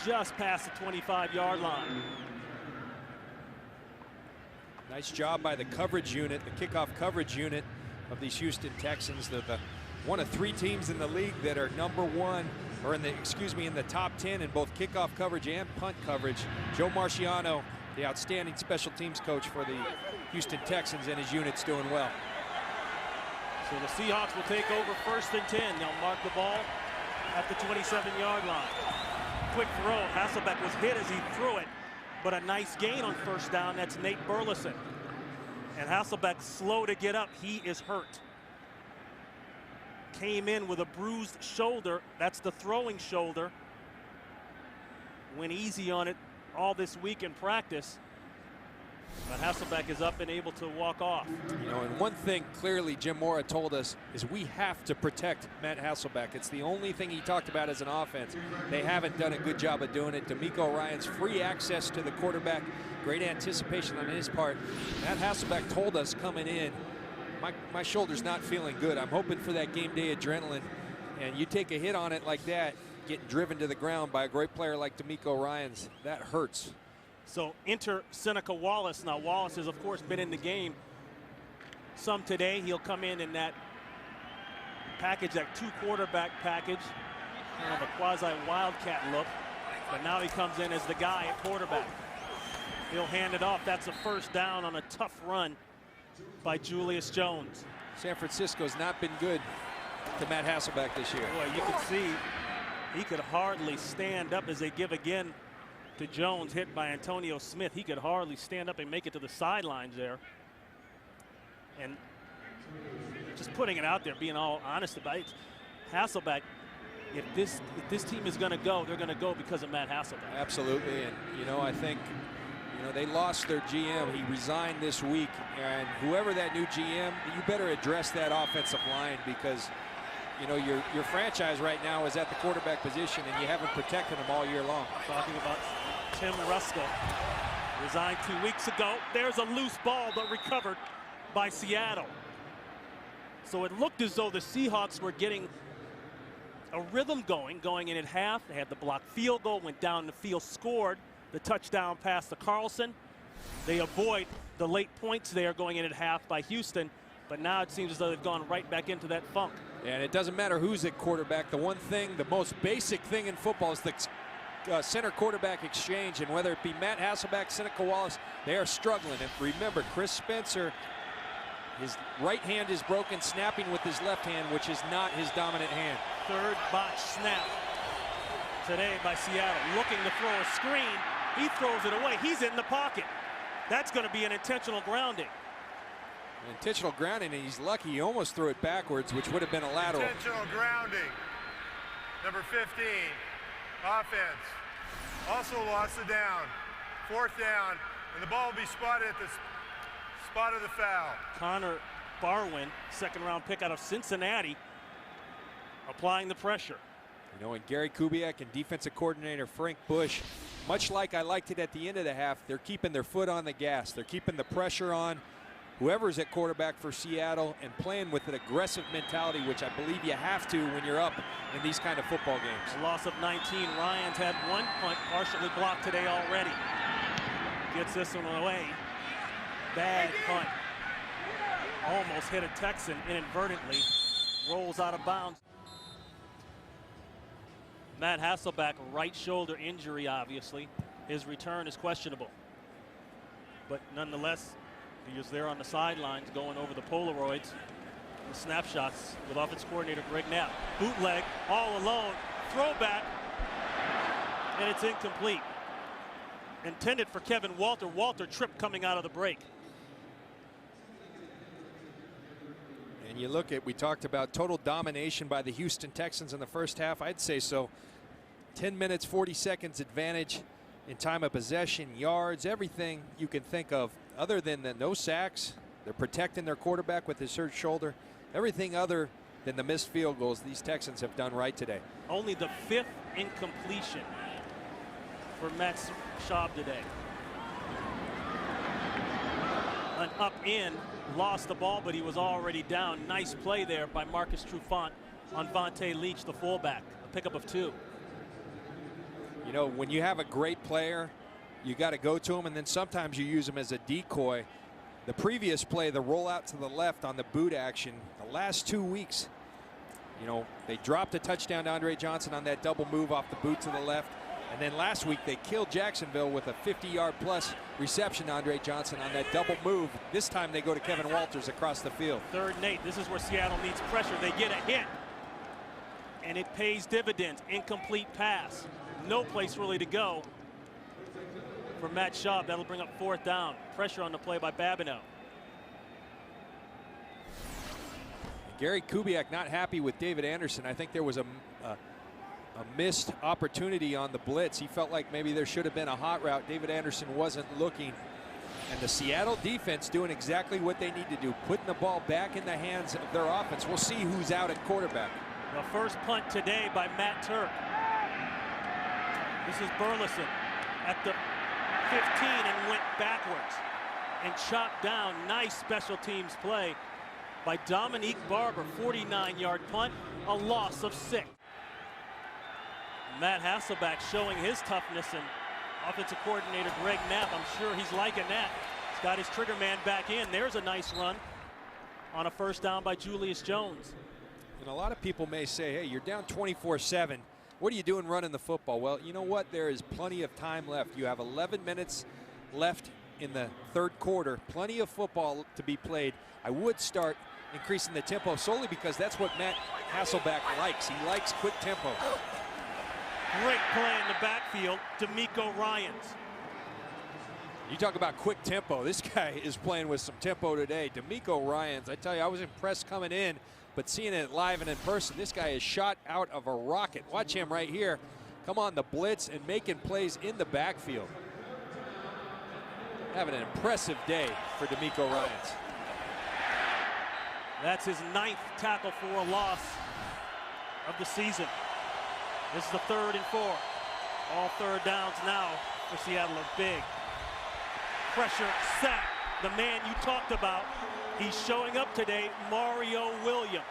just past the 25-yard line. Nice job by the coverage unit, the kickoff coverage unit of these Houston Texans. They're one of 3 teams in the league that are #1, or in the top 10 in both kickoff coverage and punt coverage. Joe Marciano, the outstanding special teams coach for the Houston Texans, and his unit's doing well. So the Seahawks will take over 1st and 10. They'll mark the ball at the 27-yard line. Quick throw. Hasselbeck was hit as he threw it, but a nice gain on 1st down. That's Nate Burleson. And Hasselbeck slow to get up. He is hurt. Came in with a bruised shoulder. That's the throwing shoulder. Went easy on it all this week in practice. But Hasselbeck is up and able to walk off. You know, and one thing clearly Jim Mora told us is we have to protect Matt Hasselbeck. It's the only thing he talked about as an offense. They haven't done a good job of doing it. D'Amico Ryan's free access to the quarterback, great anticipation on his part. Matt Hasselbeck told us coming in, my shoulder's not feeling good. I'm hoping for that game day adrenaline. And you take a hit on it like that, getting driven to the ground by a great player like D'Amico Ryan's, that hurts. So enter Seneca Wallace. Now Wallace has of course been in the game some today. He'll come in that package, that 2-quarterback package, kind of a quasi-wildcat look. But now he comes in as the guy at quarterback. He'll hand it off. That's a 1st down on a tough run by Julius Jones. San Francisco's not been good to Matt Hasselbeck this year. Boy, you can see he could hardly stand up as they give again to Jones, hit by Antonio Smith. He could hardly stand up and make it to the sidelines there. And just putting it out there, being all honest about it, Hasselbeck, if this team is going to go, they're going to go because of Matt Hasselbeck. Absolutely, and you know, I think, you know, they lost their GM. He resigned this week, and whoever that new GM, you better address that offensive line, because you know, your franchise right now is at the quarterback position, and you haven't protected them all year long. Talking about Tim Ruskell, resigned 2 weeks ago. There's a loose ball, but recovered by Seattle. So it looked as though the Seahawks were getting a rhythm going in at half. They had the blocked field goal, went down the field, scored the touchdown pass to Carlson. They avoid the late points there going in at half by Houston, but now it seems as though they've gone right back into that funk. And it doesn't matter who's at quarterback. The one thing, the most basic thing in football is the center quarterback exchange, and whether it be Matt Hasselbeck, Seneca Wallace, they are struggling. And remember, Chris Spencer, his right hand is broken, snapping with his left hand, which is not his dominant hand. 3rd botch snap today by Seattle. Looking to throw a screen. He throws it away. He's in the pocket. That's going to be an intentional grounding. Intentional grounding, and he's lucky he almost threw it backwards, which would have been a lateral. Intentional grounding. Number 15, offense. Also lost the down. 4th down, and the ball will be spotted at the spot of the foul. Connor Barwin, second-round pick out of Cincinnati, applying the pressure. You know, and Gary Kubiak and defensive coordinator Frank Bush, much like I liked it at the end of the half, they're keeping their foot on the gas. They're keeping the pressure on whoever's at quarterback for Seattle and playing with an aggressive mentality, which I believe you have to when you're up in these kind of football games. A loss of 19. Ryan's had one punt partially blocked today already. Gets this one away. Bad punt. Almost hit a Texan inadvertently. Rolls out of bounds. Matt Hasselbeck, right shoulder injury, obviously. His return is questionable. But nonetheless, he was there on the sidelines going over the Polaroids, the snapshots with offensive coordinator Greg Knapp. Bootleg, all alone, throwback, and it's incomplete. Intended for Kevin Walter. Walter tripped coming out of the break. And you look at, we talked about total domination by the Houston Texans in the first half. I'd say so. 10 minutes, 40 seconds advantage in time of possession, yards, everything you can think of. Other than the no sacks, they're protecting their quarterback with his hurt shoulder. Everything other than the missed field goals, these Texans have done right today. Only the 5th incompletion for Matt Schaub today. An up in, lost the ball, but he was already down. Nice play there by Marcus Trufant on Vontae Leach, the fullback. A pickup of 2. You know, when you have a great player, you got to go to him, and then sometimes you use him as a decoy. The previous play, the rollout to the left on the boot action, the last 2 weeks, you know, they dropped a touchdown to Andre Johnson on that double move off the boot to the left. And then last week, they killed Jacksonville with a 50-yard plus reception to Andre Johnson on that double move. This time they go to Kevin Walters across the field. 3rd and 8. This is where Seattle needs pressure. They get a hit, and it pays dividends. Incomplete pass. No place really to go for Matt Schaub. That'll bring up 4th down. Pressure on the play by Babineau. Gary Kubiak not happy with David Anderson. I think there was a missed opportunity on the blitz. He felt like maybe there should have been a hot route. David Anderson wasn't looking. And the Seattle defense doing exactly what they need to do, putting the ball back in the hands of their offense. We'll see who's out at quarterback. The first punt today by Matt Turk. This is Burleson at the 15 and went backwards and chopped down. Nice special teams play by Dominique Barber. 49-yard punt, a loss of 6. Matt Hasselbeck showing his toughness, and offensive coordinator Greg Knapp, I'm sure he's liking that. He's got his trigger man back in. There's a nice run on a 1st down by Julius Jones. And a lot of people may say, hey, you're down 24-7. What are you doing running the football? Well, you know what? There is plenty of time left. You have 11 minutes left in the 3rd quarter. Plenty of football to be played. I would start increasing the tempo solely because that's what Matt Hasselbeck likes. He likes quick tempo. Great play in the backfield, D'Amico Ryans. You talk about quick tempo. This guy is playing with some tempo today. D'Amico Ryans, I tell you, I was impressed coming in, but seeing it live and in person, this guy is shot out of a rocket. Watch him right here. Come on the blitz and making plays in the backfield. Having an impressive day for D'Amico Ryans. That's his 9th tackle for a loss of the season. This is the 3rd and 4. All 3rd downs now for Seattle are big. Pressure, sack. The man you talked about, he's showing up today, Mario Williams.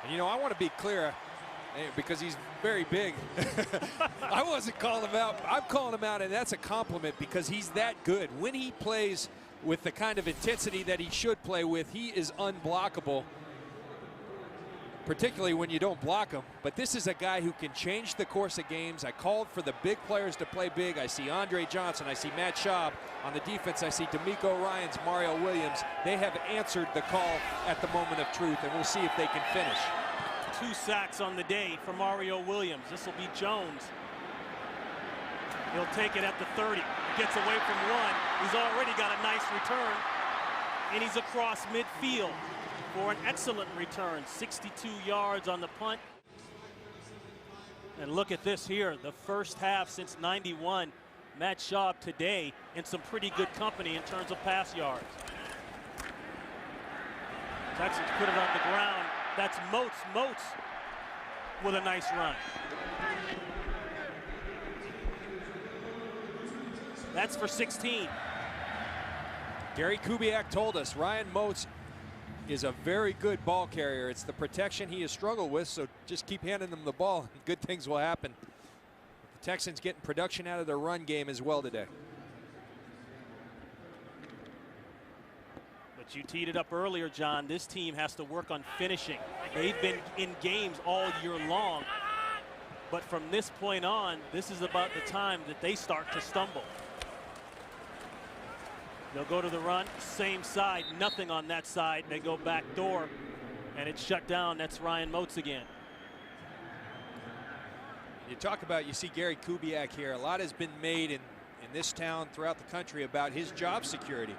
And you know, I want to be clear because he's very big. I wasn't calling him out. I'm calling him out, and that's a compliment because he's that good. When he plays with the kind of intensity that he should play with, he is unblockable, particularly when you don't block him. But this is a guy who can change the course of games. I called for the big players to play big. I see Andre Johnson. I see Matt Schaub. On the defense, I see D'Amico Ryans, Mario Williams. They have answered the call at the moment of truth, and we'll see if they can finish. 2 sacks on the day for Mario Williams. This will be Jones He'll take it at the 30. Gets away from one. He's already got a nice return. And he's across midfield for an excellent return. 62 yards on the punt. And look at this here. The first half since '91. Matt Schaub today in some pretty good company in terms of pass yards. Texans put it on the ground. That's Moats. Moats with a nice run. That's for 16. Gary Kubiak told us Ryan Moats is a very good ball carrier. It's the protection he has struggled with, so just keep handing them the ball and good things will happen. The Texans getting production out of their run game as well today. But you teed it up earlier, John. This team has to work on finishing. They've been in games all year long. But from this point on, this is about the time that they start to stumble. They'll go to the run, same side, nothing on that side. They go back door, and it's shut down. That's Ryan Moats again. You talk about, you see Gary Kubiak here. A lot has been made in this town, throughout the country, about his job security.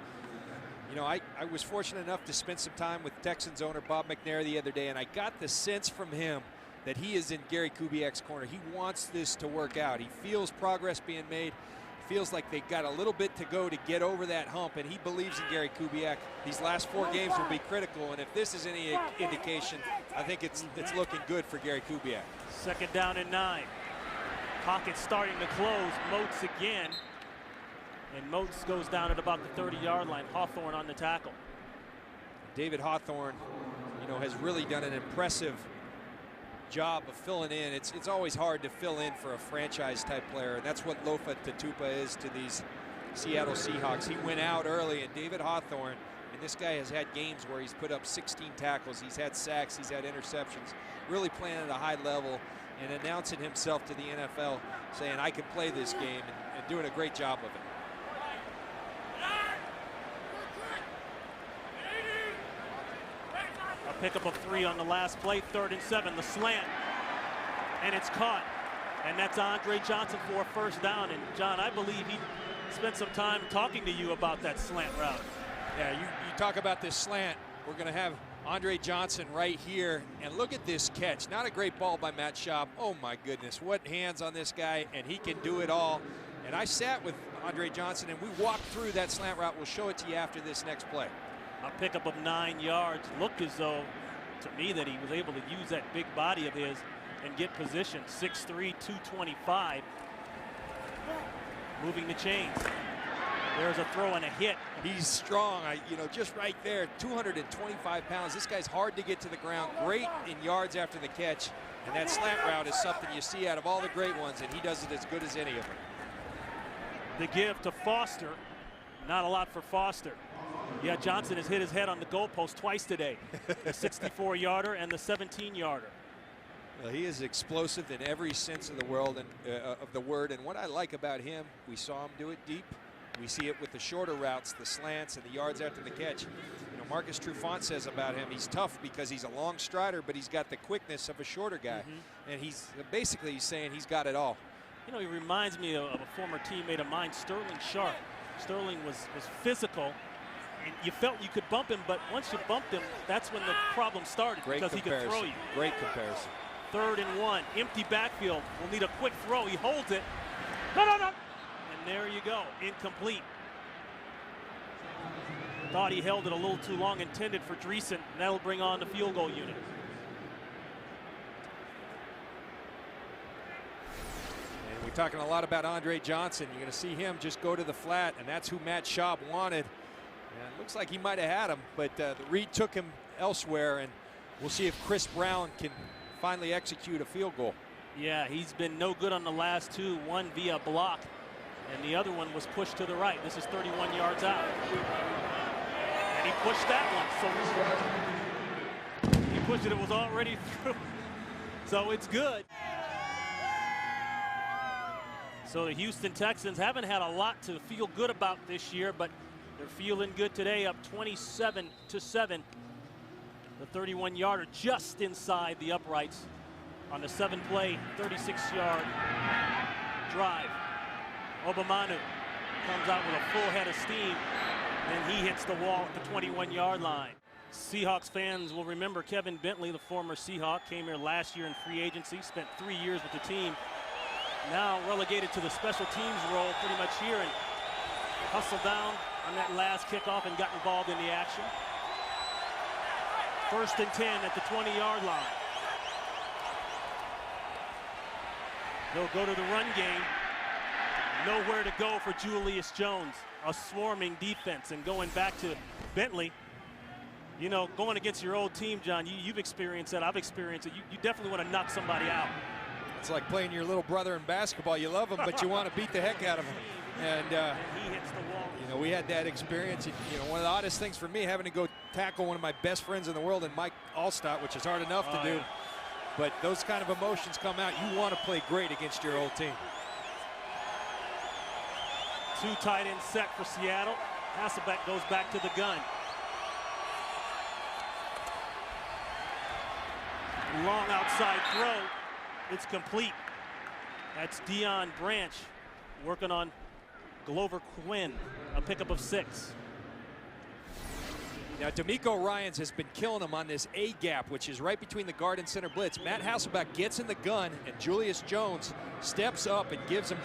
You know, I was fortunate enough to spend some time with Texans owner Bob McNair the other day, and I got the sense from him that he is in Gary Kubiak's corner. He wants this to work out. He feels progress being made. Feels like they got a little bit to go to get over that hump, and he believes in Gary Kubiak. These last 4 games will be critical, and if this is any indication, I think it's looking good for Gary Kubiak. 2nd down and 9. Pocket starting to close. Moats again, and Moats goes down at about the 30-yard line. Hawthorne on the tackle. David Hawthorne, you know, has really done an impressive job of filling in. It's always hard to fill in for a franchise type player, and that's what Lofa Tatupa is to these Seattle Seahawks. He went out early, and David Hawthorne, and this guy has had games where he's put up 16 tackles, he's had sacks, he's had interceptions, really playing at a high level and announcing himself to the NFL, saying I can play this game, and doing a great job of it. Pick up a 3 on the last play. 3rd and 7. The slant, and it's caught, and that's Andre Johnson for a 1st down. And John, I believe he spent some time talking to you about that slant route. Yeah, you talk about this slant. We're going to have Andre Johnson right here, and look at this catch. Not a great ball by Matt Schaub. Oh my goodness, what hands on this guy, and he can do it all. And I sat with Andre Johnson, and we walked through that slant route. We'll show it to you after this next play. A pickup of 9 yards. Looked as though, to me, that he was able to use that big body of his and get position. 6'3", 225. Moving the chains. There's a throw and a hit. He's strong, you know, just right there, 225 pounds. This guy's hard to get to the ground. Great in yards after the catch. And that slant route is something you see out of all the great ones, and he does it as good as any of them. The give to Foster. Not a lot for Foster. Yeah, Johnson has hit his head on the goalpost twice today. The 64-yarder and the 17-yarder. Well, he is explosive in every sense of the word. And what I like about him, we saw him do it deep. We see it with the shorter routes, the slants, and the yards after the catch. You know, Marcus Trufant says about him, he's tough because he's a long strider, but he's got the quickness of a shorter guy. And he's basically saying he's got it all. You know, he reminds me of a former teammate of mine, Sterling Sharp. Sterling was physical, and you felt you could bump him, but once you bumped him, that's when the problem started. Great because comparison. He could throw you. Great comparison. 3rd and 1, empty backfield. We'll need a quick throw. He holds it. No. And there you go, incomplete. Thought he held it a little too long, intended for Dreesen, and that'll bring on the field goal unit. And we're talking a lot about Andre Johnson. You're going to see him just go to the flat, and that's who Matt Schaub wanted. And it looks like he might have had him, but the read took him elsewhere, and we'll see if Chris Brown can finally execute a field goal. Yeah, he's been no good on the last 2, one via block, and the other one was pushed to the right. This is 31 yards out. And he pushed that one, so he pushed it, it was already through. So it's good. So the Houston Texans haven't had a lot to feel good about this year, but they're feeling good today, up 27-7. The 31-yarder just inside the uprights on the 7-play, 36-yard drive. Obamanu comes out with a full head of steam, and he hits the wall at the 21-yard line. Seahawks fans will remember Kevin Bentley, the former Seahawk, came here last year in free agency, spent 3 years with the team. Now relegated to the special teams role pretty much here, and hustled down on that last kickoff and got involved in the action. 1st and 10 at the 20-yard line. They'll go to the run game. Nowhere to go for Julius Jones. A swarming defense, and going back to Bentley, you know, going against your old team, John, you've experienced that. I've experienced it. You definitely want to knock somebody out. It's like playing your little brother in basketball. You love him, but you want to beat the heck out of him. And he hits the wall. You know, we had that experience. You know, one of the oddest things for me, having to go tackle one of my best friends in the world, and Mike Allstott, which is hard enough to do. Yeah. But those kind of emotions come out. You want to play great against your old team. 2 tight end set for Seattle. Hasselbeck goes back to the gun. Long outside throw. It's complete. That's Deion Branch working on Glover Quinn, a pickup of 6. Now, D'Amico Ryans has been killing him on this A gap, which is right between the guard and center blitz. Matt Hasselbeck gets in the gun, and Julius Jones steps up and gives him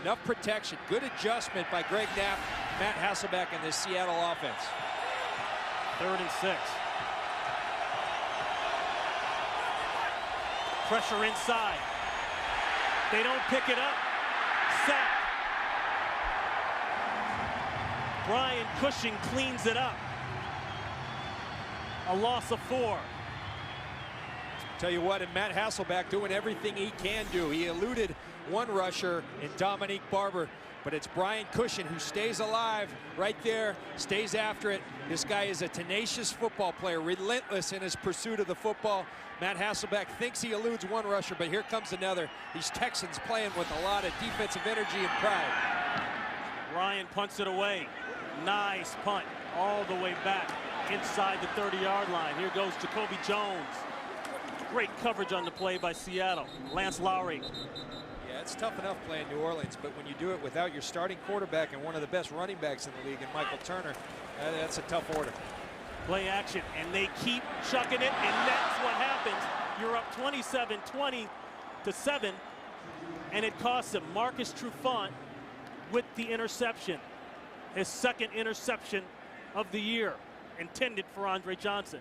enough protection. Good adjustment by Greg Knapp, Matt Hasselbeck, and this Seattle offense. 3rd and 6. Pressure inside. They don't pick it up. Sack. Brian Cushing cleans it up. A loss of 4. Tell you what, and Matt Hasselbeck doing everything he can do. He eluded one rusher in Dominique Barber, but it's Brian Cushing who stays alive right there, stays after it. This guy is a tenacious football player, relentless in his pursuit of the football. Matt Hasselbeck thinks he eludes one rusher, but here comes another. These Texans playing with a lot of defensive energy and pride. Ryan punts it away. Nice punt all the way back inside the 30-yard line. Here goes Jacoby Jones. Great coverage on the play by Seattle. Lance Lowry. Yeah, it's tough enough playing New Orleans, but when you do it without your starting quarterback and one of the best running backs in the league, and Michael Turner, that's a tough order. Play action, and they keep chucking it, and that's what happens. You're up 27-20 to 7, and it costs him. Marcus Trufant with the interception. His 2nd interception of the year, intended for Andre Johnson.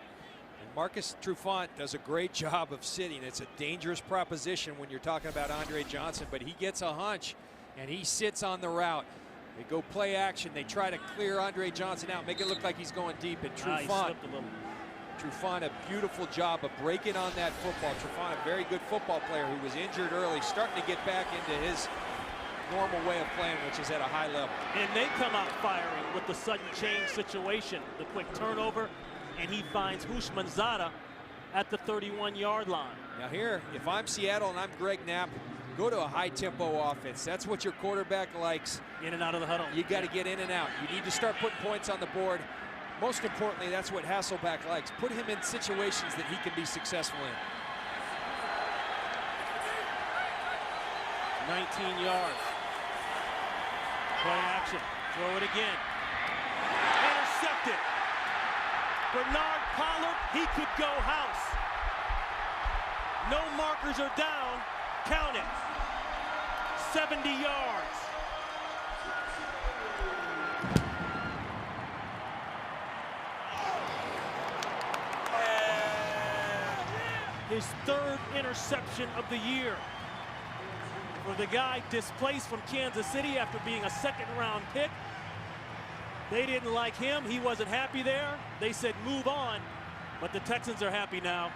And Marcus Trufant does a great job of sitting. It's a dangerous proposition when you're talking about Andre Johnson, but he gets a hunch, and he sits on the route. They go play action. They try to clear Andre Johnson out, make it look like he's going deep. And Trufant, a beautiful job of breaking on that football. Trufant, a very good football player who was injured early, starting to get back into his normal way of playing, which is at a high level. And they come out firing with the sudden change situation. The quick turnover, and he finds Houshmandzadeh at the 31-yard line. Now here, if I'm Seattle and I'm Greg Knapp, go to a high-tempo offense. That's what your quarterback likes. In and out of the huddle. You got to get in and out. You need to start putting points on the board. Most importantly, that's what Hasselbeck likes. Put him in situations that he can be successful in. 19 yards. Play action. Throw it again. Intercepted. Bernard Pollard, he could go house. No markers are down. Count it. 70 yards. His 3rd interception of the year. For the guy displaced from Kansas City after being a 2nd-round pick. They didn't like him. He wasn't happy there. They said move on, but the Texans are happy now.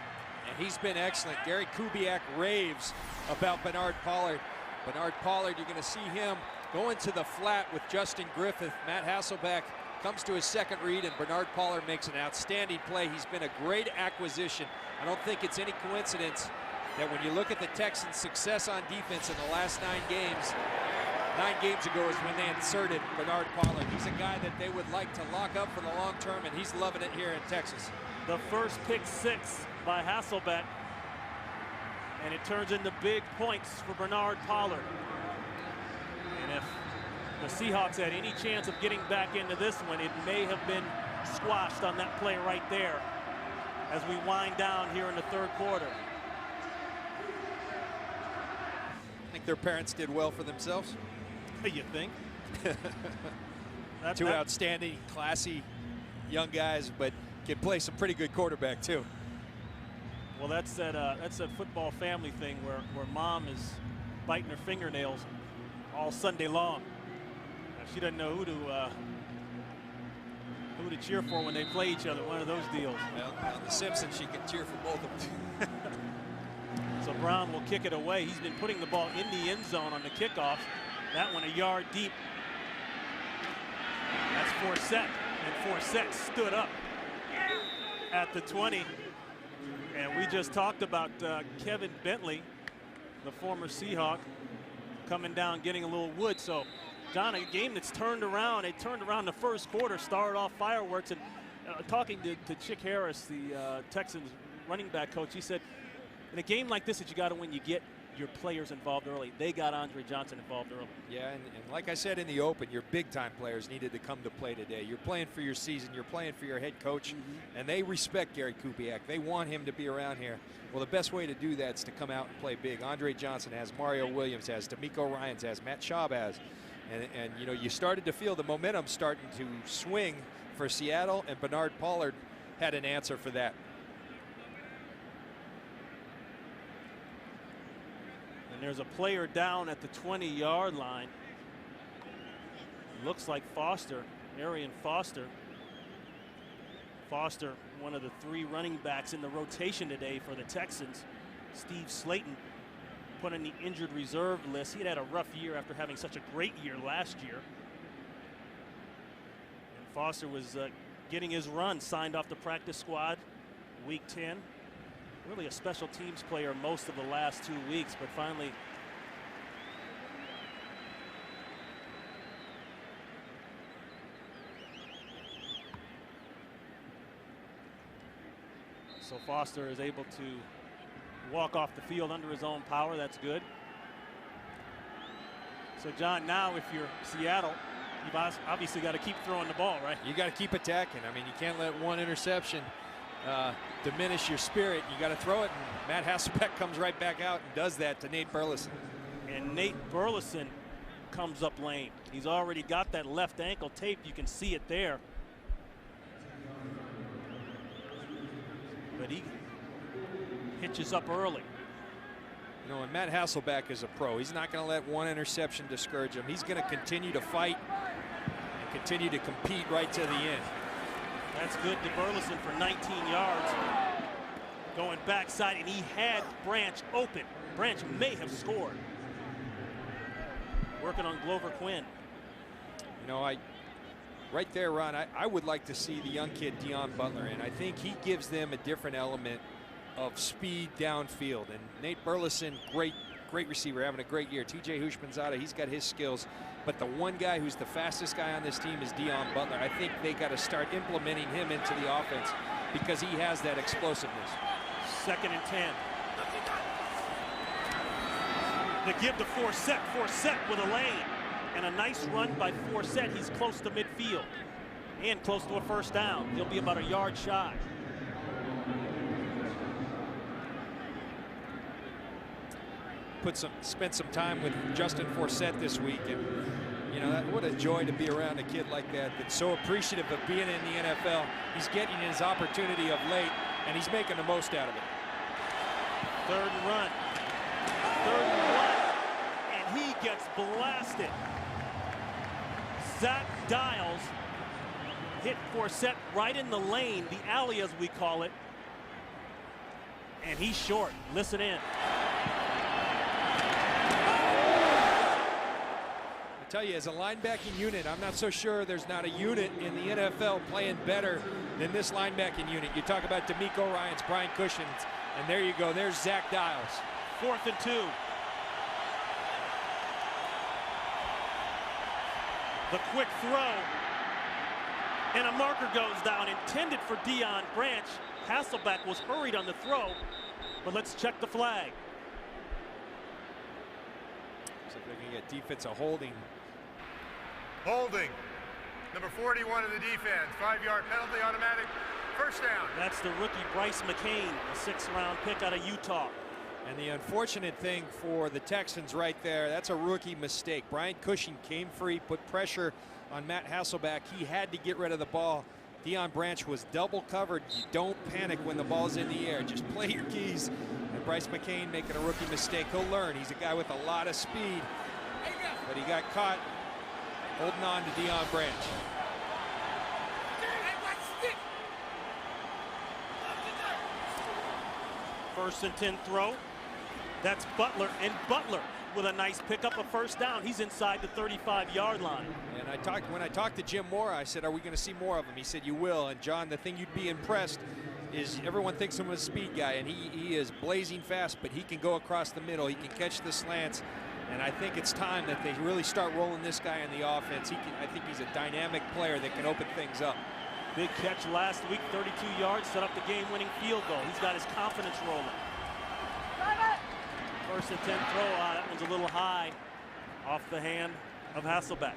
And he's been excellent. Gary Kubiak raves about Bernard Pollard. Bernard Pollard, you're going to see him going to the flat with Justin Griffith. Matt Hasselbeck comes to his 2nd read, and Bernard Pollard makes an outstanding play. He's been a great acquisition. I don't think it's any coincidence that when you look at the Texans' success on defense in the last 9 games, 9 games ago is when they inserted Bernard Pollard. He's a guy that they would like to lock up for the long term, and he's loving it here in Texas. The first pick 6 by Hasselbeck, and it turns into big points for Bernard Pollard. And if the Seahawks had any chance of getting back into this one, it may have been squashed on that play right there as we wind down here in the third quarter. I think their parents did well for themselves. You think? Two outstanding, classy young guys, but can play some pretty good quarterback too. Well, that's that football family thing where mom is biting her fingernails all Sunday long. She doesn't know who to cheer for when they play each other. One of those deals. Well, on The Simpsons, she can cheer for both of them. So Brown will kick it away. He's been putting the ball in the end zone on the kickoffs. That one a yard deep. That's Forsett, and Forsett stood up at the 20. And we just talked about Kevin Bentley, the former Seahawk, coming down, getting a little wood. So, John, a game that's turned around. It turned around the first quarter, started off fireworks. And talking to Chick Harris, the Texans running back coach, he said, in a game like this that you got to win, you get your players involved early. They got Andre Johnson involved early. Yeah, and like I said in the open, your big-time players needed to come to play today. You're playing for your season. You're playing for your head coach, and they respect Gary Kubiak. They want him to be around here. Well, the best way to do that is to come out and play big. Andre Johnson has, Mario Williams has, D'Amico Ryans has, Matt Schaub has. And you know, you started to feel the momentum starting to swing for Seattle, and Bernard Pollard had an answer for that. And there's a player down at the 20-yard line. Looks like Foster, Arian Foster. Foster, one of the 3 running backs in the rotation today for the Texans. Steve Slayton put on the injured reserve list. He had a rough year after having such a great year last year. And Foster was getting his run, signed off the practice squad week 10. Really a special teams player most of the last 2 weeks, but finally so Foster is able to walk off the field under his own power. That's good. So John, now if you're Seattle, you've obviously got to keep throwing the ball, right? You got to keep attacking. I mean, you can't let one interception diminish your spirit. You got to throw it, and Matt Hasselbeck comes right back out and does that to Nate Burleson. And Nate Burleson comes up lane. He's already got that left ankle taped. You can see it there. But he hitches up early. You know, and Matt Hasselbeck is a pro. He's not going to let one interception discourage him. He's going to continue to fight and continue to compete right to the end. That's good to Burleson for 19 yards. Going backside, and he had Branch open. Branch may have scored. Working on Glover Quinn. You know, right there, Ron, I would like to see the young kid, Deon Butler, and I think he gives them a different element of speed downfield. And Nate Burleson, great receiver, having a great year. TJ Hushmanzada, he's got his skills. But the one guy who's the fastest guy on this team is Deon Butler. I think they got to start implementing him into the offense because he has that explosiveness. 2nd and 10. The give to Forsett. Forsett with a lane. And a nice run by Forsett. He's close to midfield and close to a first down. He'll be about a yard shy. Spent some time with Justin Forsett this week, and you know, what a joy to be around a kid like that that's so appreciative of being in the NFL. He's getting his opportunity of late, and he's making the most out of it. 3rd and run. 3rd and 1, and he gets blasted. Zach Dials hit Forsett right in the lane, the alley as we call it, and he's short. Listen in. I tell you, as a linebacking unit, I'm not so sure there's not a unit in the NFL playing better than this linebacking unit. You talk about D'Amico Ryans, Brian Cushing, and there you go. There's Zach Dials. 4th and 2. The quick throw, and a marker goes down, intended for Deon Branch. Hasselbeck was hurried on the throw, but let's check the flag. So if they can get defensive holding Holding. Number 41 of the defense. 5-yard penalty, automatic. First down. That's the rookie Bryce McCain, a 6th-round pick out of Utah. And the unfortunate thing for the Texans right there, that's a rookie mistake. Brian Cushing came free, put pressure on Matt Hasselbeck. He had to get rid of the ball. Deion Branch was double covered. You don't panic when the ball's in the air. Just play your keys. And Bryce McCain making a rookie mistake. He'll learn. He's a guy with a lot of speed. But he got caught holding on to Deion Branch. First and 10 throw. That's Butler, and Butler with a nice pickup, a first down. He's inside the 35-yard line. And when I talked to Jim Moore, I said, are we going to see more of him? He said, you will. And John, the thing you'd be impressed is everyone thinks of him as a speed guy, and he is blazing fast, but he can go across the middle. He can catch the slants. And I think it's time that they really start rolling this guy in the offense. I think he's a dynamic player that can open things up. Big catch last week, 32 yards, set up the game-winning field goal. He's got his confidence rolling. First and 10 throw, that one's a little high off the hand of Hasselbeck.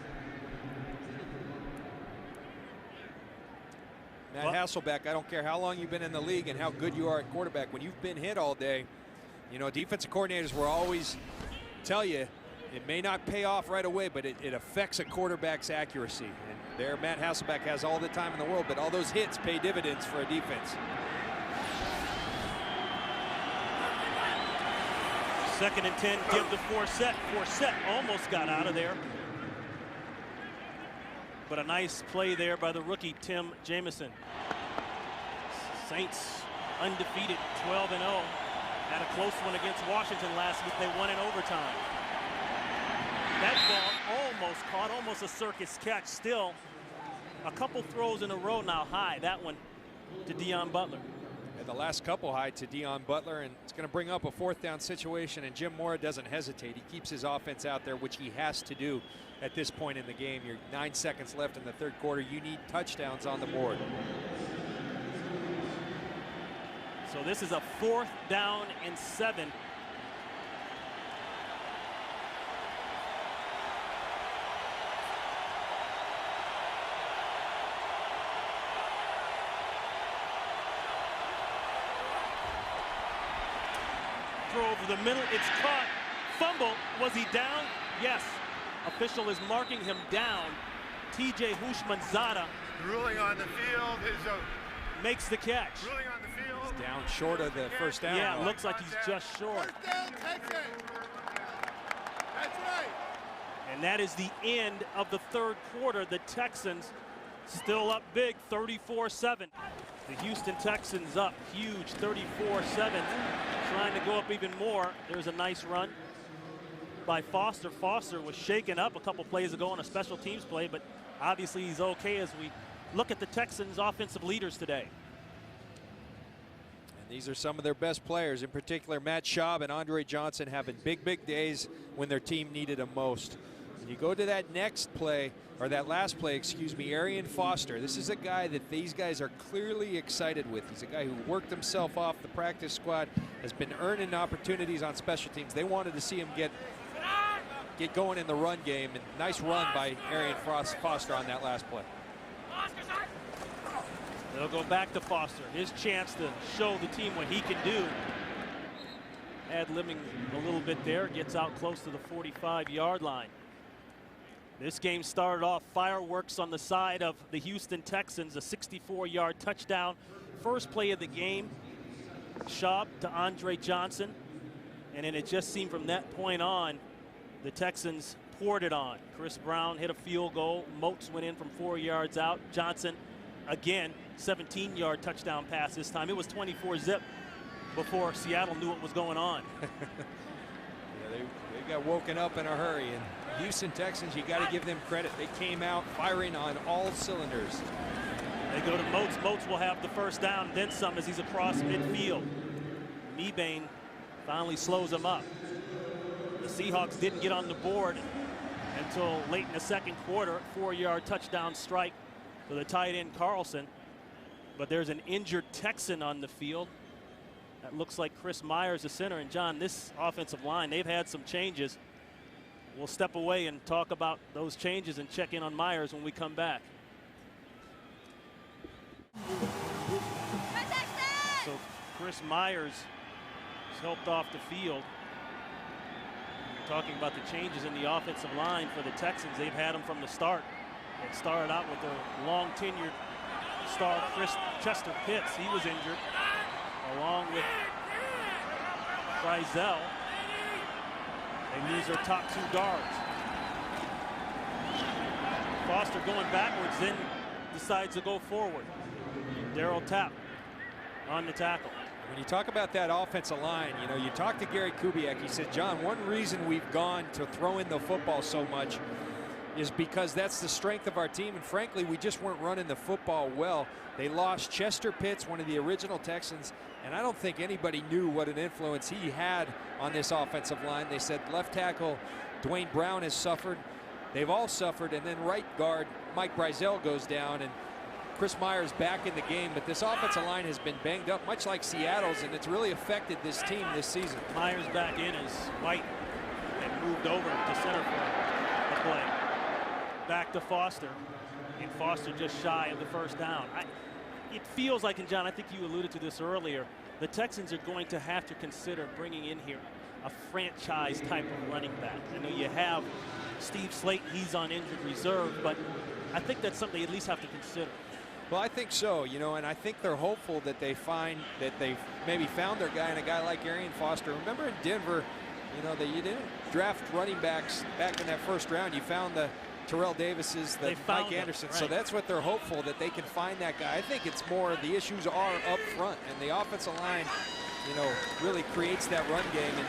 Matt Hasselbeck, I don't care how long you've been in the league and how good you are at quarterback. When you've been hit all day, you know, defensive coordinators will always tell you it may not pay off right away, but it affects a quarterback's accuracy. And there, Matt Hasselbeck has all the time in the world, but all those hits pay dividends for a defense. Second and 10, give to Forsett. Forsett almost got out of there. But a nice play there by the rookie, Tim Jamison. Saints undefeated, 12-0. Had a close one against Washington last week. They won in overtime. That ball almost caught, almost a circus catch. Still, a couple throws in a row now high. That one to Deion Butler. And the last couple high to Deion Butler, and it's going to bring up a 4th down situation, and Jim Mora doesn't hesitate. He keeps his offense out there, which he has to do at this point in the game. You're 9 seconds left in the 3rd quarter. You need touchdowns on the board. So this is a 4th down and 7. Throw over the middle, it's caught. Fumble, was he down? Yes. Official is marking him down. TJ Houshmandzadeh. Ruling on the field is makes the catch. ruling on the field. He's down short of the first down. Yeah, it looks like he's just short. First down, Texans. That's right. And that is the end of the 3rd quarter. The Texans still up big, 34-7. The Houston Texans up huge, 34-7. Trying to go up even more. There's a nice run by Foster. Foster was shaken up a couple plays ago on a special teams play, but obviously he's okay as we look at the Texans offensive leaders today. And these are some of their best players, in particular Matt Schaub and Andre Johnson having big days when their team needed them most. And you go to that next play, or that last play, excuse me, Arian Foster. This is a guy that these guys are clearly excited with. He's a guy who worked himself off the practice squad, has been earning opportunities on special teams. They wanted to see him get going in the run game, and nice run by Arian Foster on that last play. They'll go back to Foster. His chance to show the team what he can do. Ad-libbing a little bit there, gets out close to the 45-yard line. This game started off fireworks on the side of the Houston Texans, a 64-yard touchdown. First play of the game, Schaub to Andre Johnson. And then it just seemed from that point on, the Texans poured it on. Chris Brown hit a field goal. Moats went in from 4 yards out. Johnson, again, 17-yard touchdown pass this time. It was 24-zip before Seattle knew what was going on. Yeah, they got woken up in a hurry. And Houston Texans, you got to give them credit. They came out firing on all cylinders. They go to Moats. Moats will have the first down, then some as he's across midfield. Mebane finally slows him up. The Seahawks didn't get on the board until late in the 2nd quarter. 4-yard touchdown strike to the tight end Carlson. But there's an injured Texan on the field. That looks like Chris Myers, the center. And John, this offensive line, they've had some changes. We'll step away and talk about those changes and check in on Myers when we come back. So Chris Myers is helped off the field. We're talking about the changes in the offensive line for the Texans. They've had them from the start. It started out with their long-tenured star Chester Pitts. He was injured, along with Frizzell. They lose their top 2 guards. Foster going backwards, then decides to go forward. Darryl Tapp on the tackle. When you talk about that offensive line, you know, you talk to Gary Kubiak, he said, John, one reason we've gone to throw in the football so much is because that's the strength of our team, and frankly, we just weren't running the football well. They lost Chester Pitts, one of the original Texans, and I don't think anybody knew what an influence he had on this offensive line. They said left tackle Dwayne Brown has suffered. They've all suffered, and then right guard Mike Frizzell goes down, and Chris Myers back in the game, but this offensive line has been banged up, much like Seattle's, and it's really affected this team this season. Myers back in as White had moved over to center for the play. Back to Foster, and Foster just shy of the first down. It feels like, and John, I think you alluded to this earlier, the Texans are going to have to consider bringing in here a franchise type of running back. I know you have Steve Slayton, he's on injured reserve, but I think that's something they at least have to consider. Well, I think so, you know, and I think they're hopeful that they find that they've maybe found their guy in a guy like Arian Foster. Remember in Denver, you know, that you didn't draft running backs back in that first round. You found the Terrell Davises, the Mike Anderson. Right. So that's what they're hopeful, that they can find that guy. I think it's more the issues are up front, and the offensive line, you know, really creates that run game. And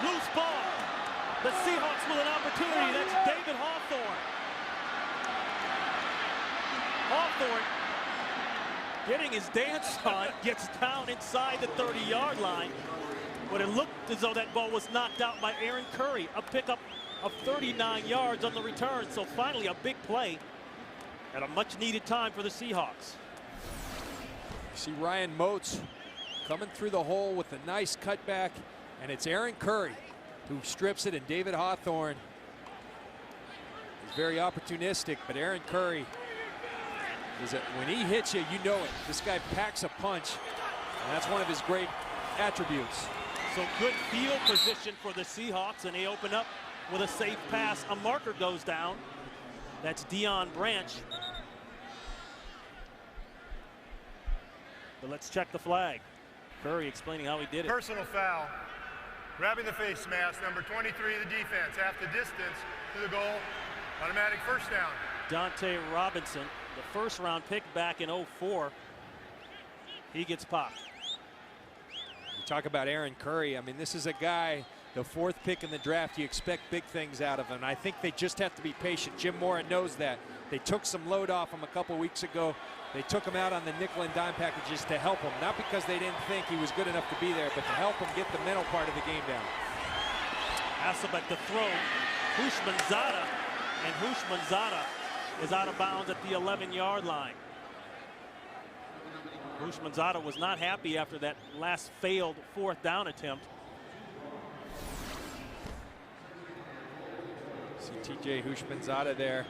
loose ball. The Seahawks with an opportunity. That's David Hawthorne. Hawthorne getting his dance on, gets down inside the 30-yard line, but it looked as though that ball was knocked out by Aaron Curry. A pickup of 39 yards on the return. So finally a big play at a much needed time for the Seahawks. You see Ryan Moats coming through the hole with a nice cutback, and it's Aaron Curry who strips it, and David Hawthorne is very opportunistic, but Aaron Curry when he hits you, you know it. This guy packs a punch, and that's one of his great attributes. So good field position for the Seahawks, and they open up with a safe pass. A marker goes down. That's Deion Branch. But let's check the flag. Curry explaining how he did it. Personal foul. Grabbing the face mask, number 23 of the defense. Half the distance to the goal. Automatic first down. Dante Robinson, the first-round pick back in '04. He gets popped. You talk about Aaron Curry. I mean, this is a guy, the 4th pick in the draft. You expect big things out of him. I think they just have to be patient. Jim Mora knows that. They took some load off him a couple weeks ago. They took him out on the nickel and dime packages to help him. Not because they didn't think he was good enough to be there, but to help him get the mental part of the game down. Hasselbeck to throw. Houshmandzadeh, and Houshmandzadeh is out of bounds at the 11-yard line. Houshmandzadeh was not happy after that last failed 4th down attempt. See TJ Houshmandzadeh there.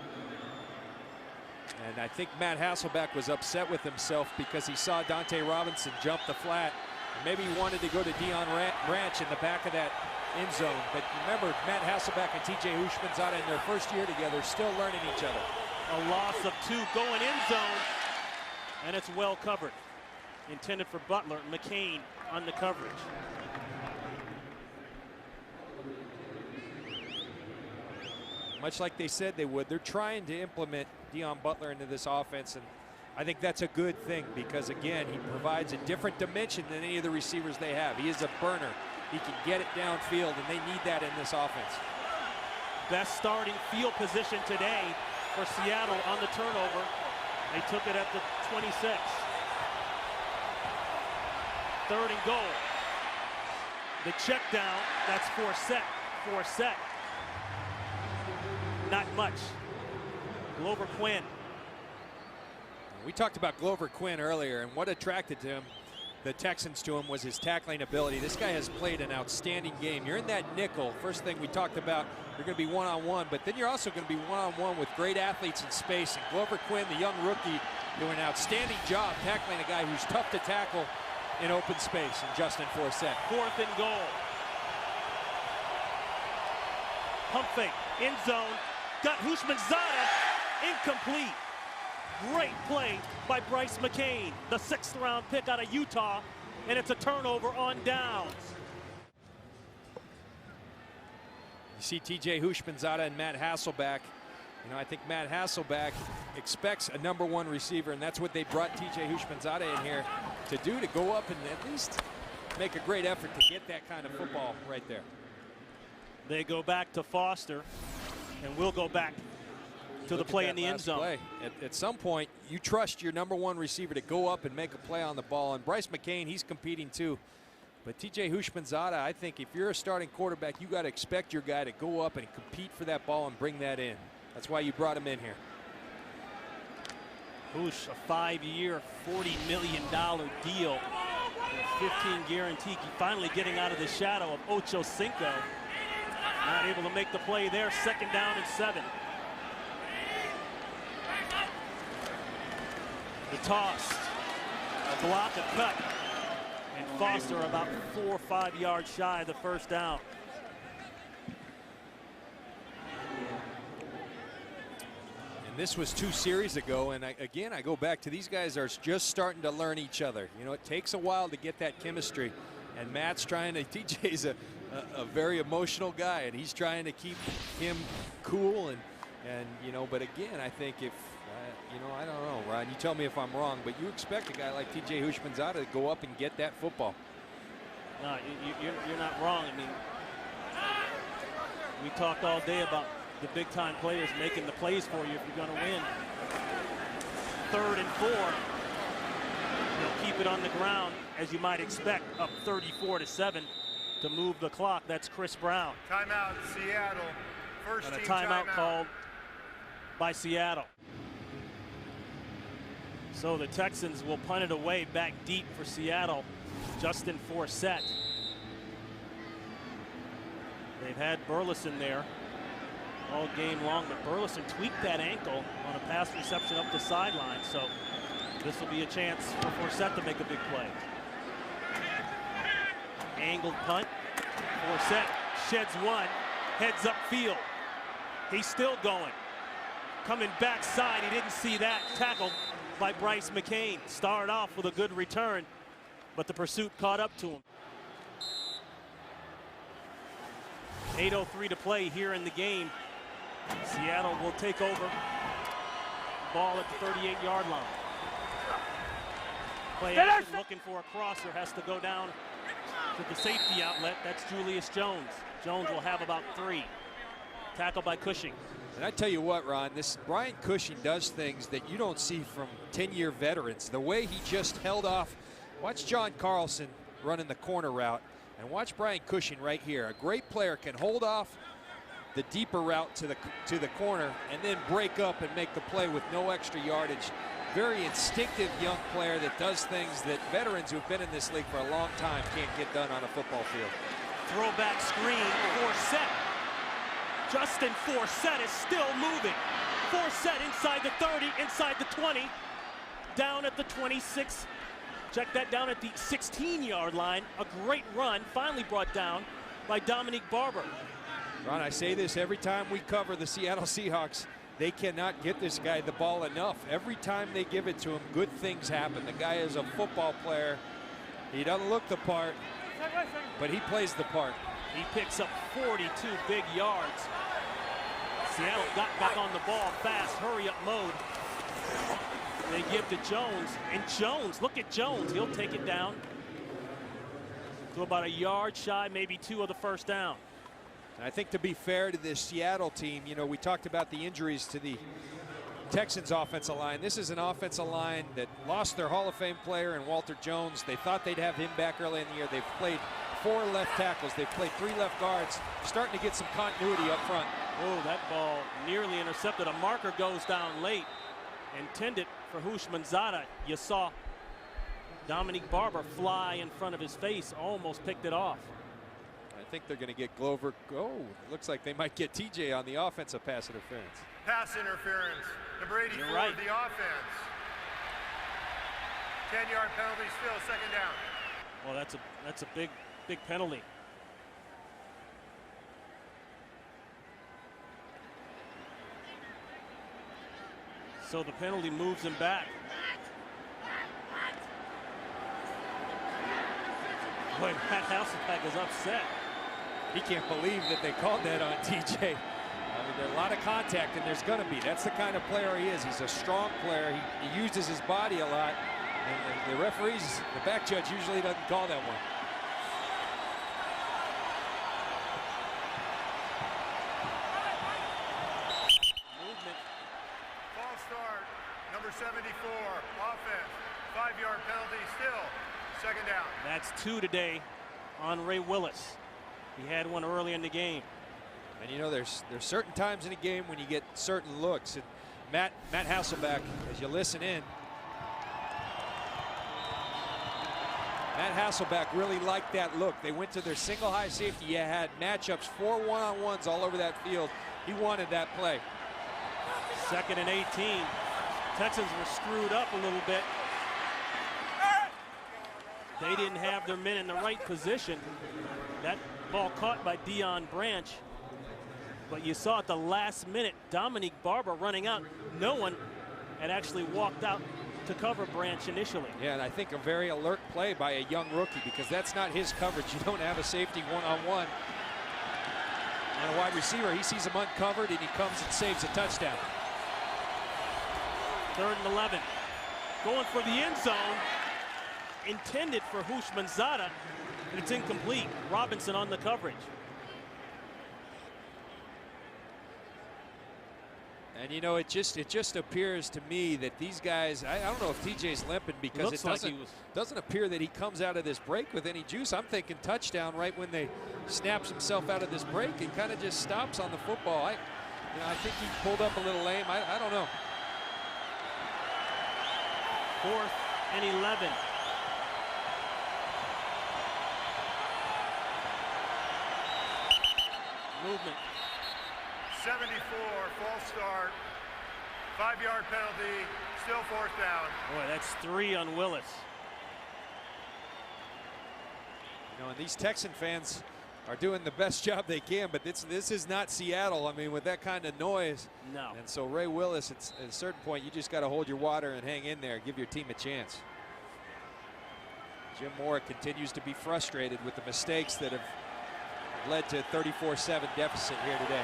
And I think Matt Hasselbeck was upset with himself because he saw Dante Robinson jump the flat. Maybe he wanted to go to Deion Branch in the back of that end zone. But remember, Matt Hasselbeck and TJ Houshmandzadeh in their first year together, still learning each other. A loss of 2 going in zone, and it's well covered. Intended for Butler. McCain on the coverage. Much like they said they would, they're trying to implement Deion Butler into this offense, and I think that's a good thing because, again, he provides a different dimension than any of the receivers they have. He is a burner. He can get it downfield, and they need that in this offense. Best starting field position today for Seattle on the turnover. They took it at the 26. 3rd and goal. The check down, that's Forsett. Not much. Glover Quinn. We talked about Glover Quinn earlier and what attracted to him. the Texans to him was his tackling ability. This guy has played an outstanding game. You're in that nickel. First thing we talked about, you're going to be one-on-one, but then you're also going to be one-on-one with great athletes in space. And Glover Quinn, the young rookie, doing an outstanding job tackling a guy who's tough to tackle in open space. And Justin Forsett. 4th and goal. Pump fake, end zone, got Houshmandzadeh, incomplete. Great play by Bryce McCain, the 6th round pick out of Utah, and it's a turnover on downs. You see TJ Houshmandzadeh and Matt Hasselbeck. You know, I think Matt Hasselbeck expects a #1 receiver, and that's what they brought TJ Houshmandzadeh in here to do, to go up and at least make a great effort to get that kind of football right there. They go back to Foster, and we'll go back to the play in the end zone. At some point, you trust your #1 receiver to go up and make a play on the ball. And Bryce McCain, he's competing too. But TJ Houshmandzadeh, I think if you're a starting quarterback, you got to expect your guy to go up and compete for that ball and bring that in. That's why you brought him in here. Housh, a 5-year, $40 million deal, 15 guarantee. Finally getting out of the shadow of Ocho Cinco. Not able to make the play there. 2nd down and 7. The toss, a block, a cut, and Foster about 4 or 5 yards shy of the 1st down. And this was 2 series ago, and again, I go back to these guys are just starting to learn each other. You know, it takes a while to get that chemistry, and Matt's trying to, TJ's a very emotional guy, and he's trying to keep him cool, and you know, but again, I think if, you know, I don't know, Ron, you tell me if I'm wrong, but you expect a guy like TJ Houshmandzadeh to go up and get that football. No, you're not wrong. I mean, we talked all day about the big-time players making the plays for you if you're going to win. 3rd and 4. They'll keep it on the ground, as you might expect, up 34-7 to move the clock. That's Chris Brown. Timeout, Seattle. First And a team timeout called by Seattle. So the Texans will punt it away back deep for Seattle. Justin Forsett. They've had Burleson there all game long, but Burleson tweaked that ankle on a pass reception up the sideline. So this will be a chance for Forsett to make a big play. Angled punt. Forsett sheds one, heads up field. He's still going. Coming backside, he didn't see that. Tackled by Bryce McCain. Started off with a good return, but the pursuit caught up to him. 8:03 to play here in the game. Seattle will take over. Ball at the 38-yard line. Play action, looking for a crosser, has to go down to the safety outlet. That's Julius Jones. Jones will have about 3. Tackled by Cushing. And I tell you what, Ron, this Brian Cushing does things that you don't see from 10-year veterans. The way he just held off. Watch John Carlson running the corner route, and watch Brian Cushing right here. A great player can hold off the deeper route to the corner and then break up and make the play with no extra yardage. Very instinctive young player that does things that veterans who've been in this league for a long time can't get done on a football field. Throwback screen, Forsett. Justin Forsett is still moving. Forsett inside the 30, inside the 20, down at the 26. Check that, down at the 16-yard line. A great run, finally brought down by Dominique Barber. Ron, I say this every time we cover the Seattle Seahawks. They cannot get this guy the ball enough. Every time they give it to him, good things happen. The guy is a football player. He doesn't look the part, but he plays the part. He picks up 42 big yards. Seattle got back on the ball fast, hurry-up mode. They give to Jones, and Jones, look at Jones. He'll take it down to about a yard shy, maybe 2 of the 1st down. And I think to be fair to this Seattle team, you know, we talked about the injuries to the Texans offensive line. This is an offensive line that lost their Hall of Fame player in Walter Jones. They thought they'd have him back early in the year. They've played 4 left tackles. They've played 3 left guards, starting to get some continuity up front. Oh, that ball nearly intercepted. A marker goes down late, intended for Houshmandzadeh. You saw Dominique Barber fly in front of his face, almost picked it off. I think they're going to get Glover. Oh, looks like they might get TJ on the offensive pass interference. Pass interference. Number 84 You're right. of the offense. 10-yard penalty still, second down. Well, that's a big penalty. So the penalty moves him back. Boy, Matt Hasselbeck is upset. He can't believe that they called that on TJ. I mean, there's a lot of contact, and there's going to be. That's the kind of player he is. He's a strong player. He uses his body a lot. And the referees, the back judge usually doesn't call that one. Movement. False start. Number 74, offense. 5-yard penalty still, second down. That's 2 today on Ray Willis. He had one early in the game. And you know, there's certain times in a game when you get certain looks. And Matt Hasselbeck, as you listen in, Matt Hasselbeck really liked that look. They went to their single high safety. You had matchups, 4 one-on-ones all over that field. He wanted that play. 2nd and 18. Texans were screwed up a little bit. They didn't have their men in the right position. That ball caught by Deion Branch. But you saw at the last minute, Dominique Barber running out. No one had actually walked out to cover Branch initially. Yeah, and I think a very alert play by a young rookie, because that's not his coverage. You don't have a safety one-on-one. And a wide receiver, he sees him uncovered, and he comes and saves a touchdown. 3rd and 11. Going for the end zone. Intended for Houshmandzadeh, and it's incomplete. Robinson on the coverage. And you know, it just appears to me that these guys, I don't know if TJ's limping, because it doesn't appear that he comes out of this break with any juice. I'm thinking touchdown right when they snaps himself out of this break and kind of just stops on the football. I think he pulled up a little lame. I don't know. 4th and 11. Movement. 74, false start. 5-yard penalty, still 4th down. Boy, that's 3 on Willis. You know, and these Texan fans are doing the best job they can, but this is not Seattle. I mean, with that kind of noise. No. And so Ray Willis, at a certain point, you just got to hold your water and hang in there, give your team a chance. Jim Mora continues to be frustrated with the mistakes that have led to a 34-7 deficit here today.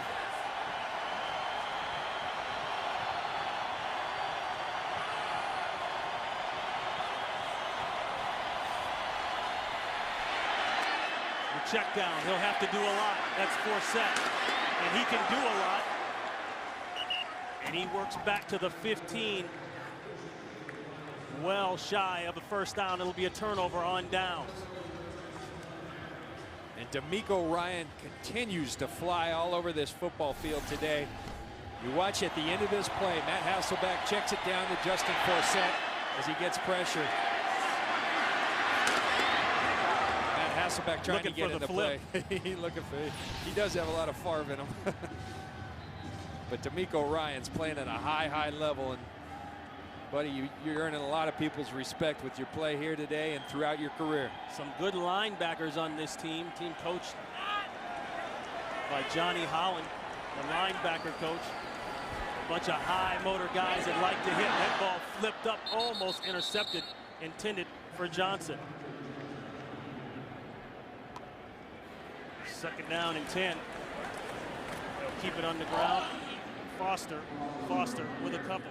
The check down, he'll have to do a lot. That's Forsett, and he can do a lot. And he works back to the 15. Well shy of a first down. It'll be a turnover on downs. And D'Amico Ryan continues to fly all over this football field today. You watch at the end of this play, Matt Hasselbeck checks it down to Justin Forsett as he gets pressure. Matt Hasselbeck trying to get in the play. He does have a lot of farv in him. But D'Amico Ryan's playing at a high level, and buddy, you're earning a lot of people's respect with your play here today and throughout your career. Some good linebackers on this team coached by Johnny Holland, the linebacker coach. A bunch of high motor guys that like to hit. That ball flipped up, almost intercepted, intended for Johnson. 2nd down and 10. They'll keep it on the ground. Foster with a couple.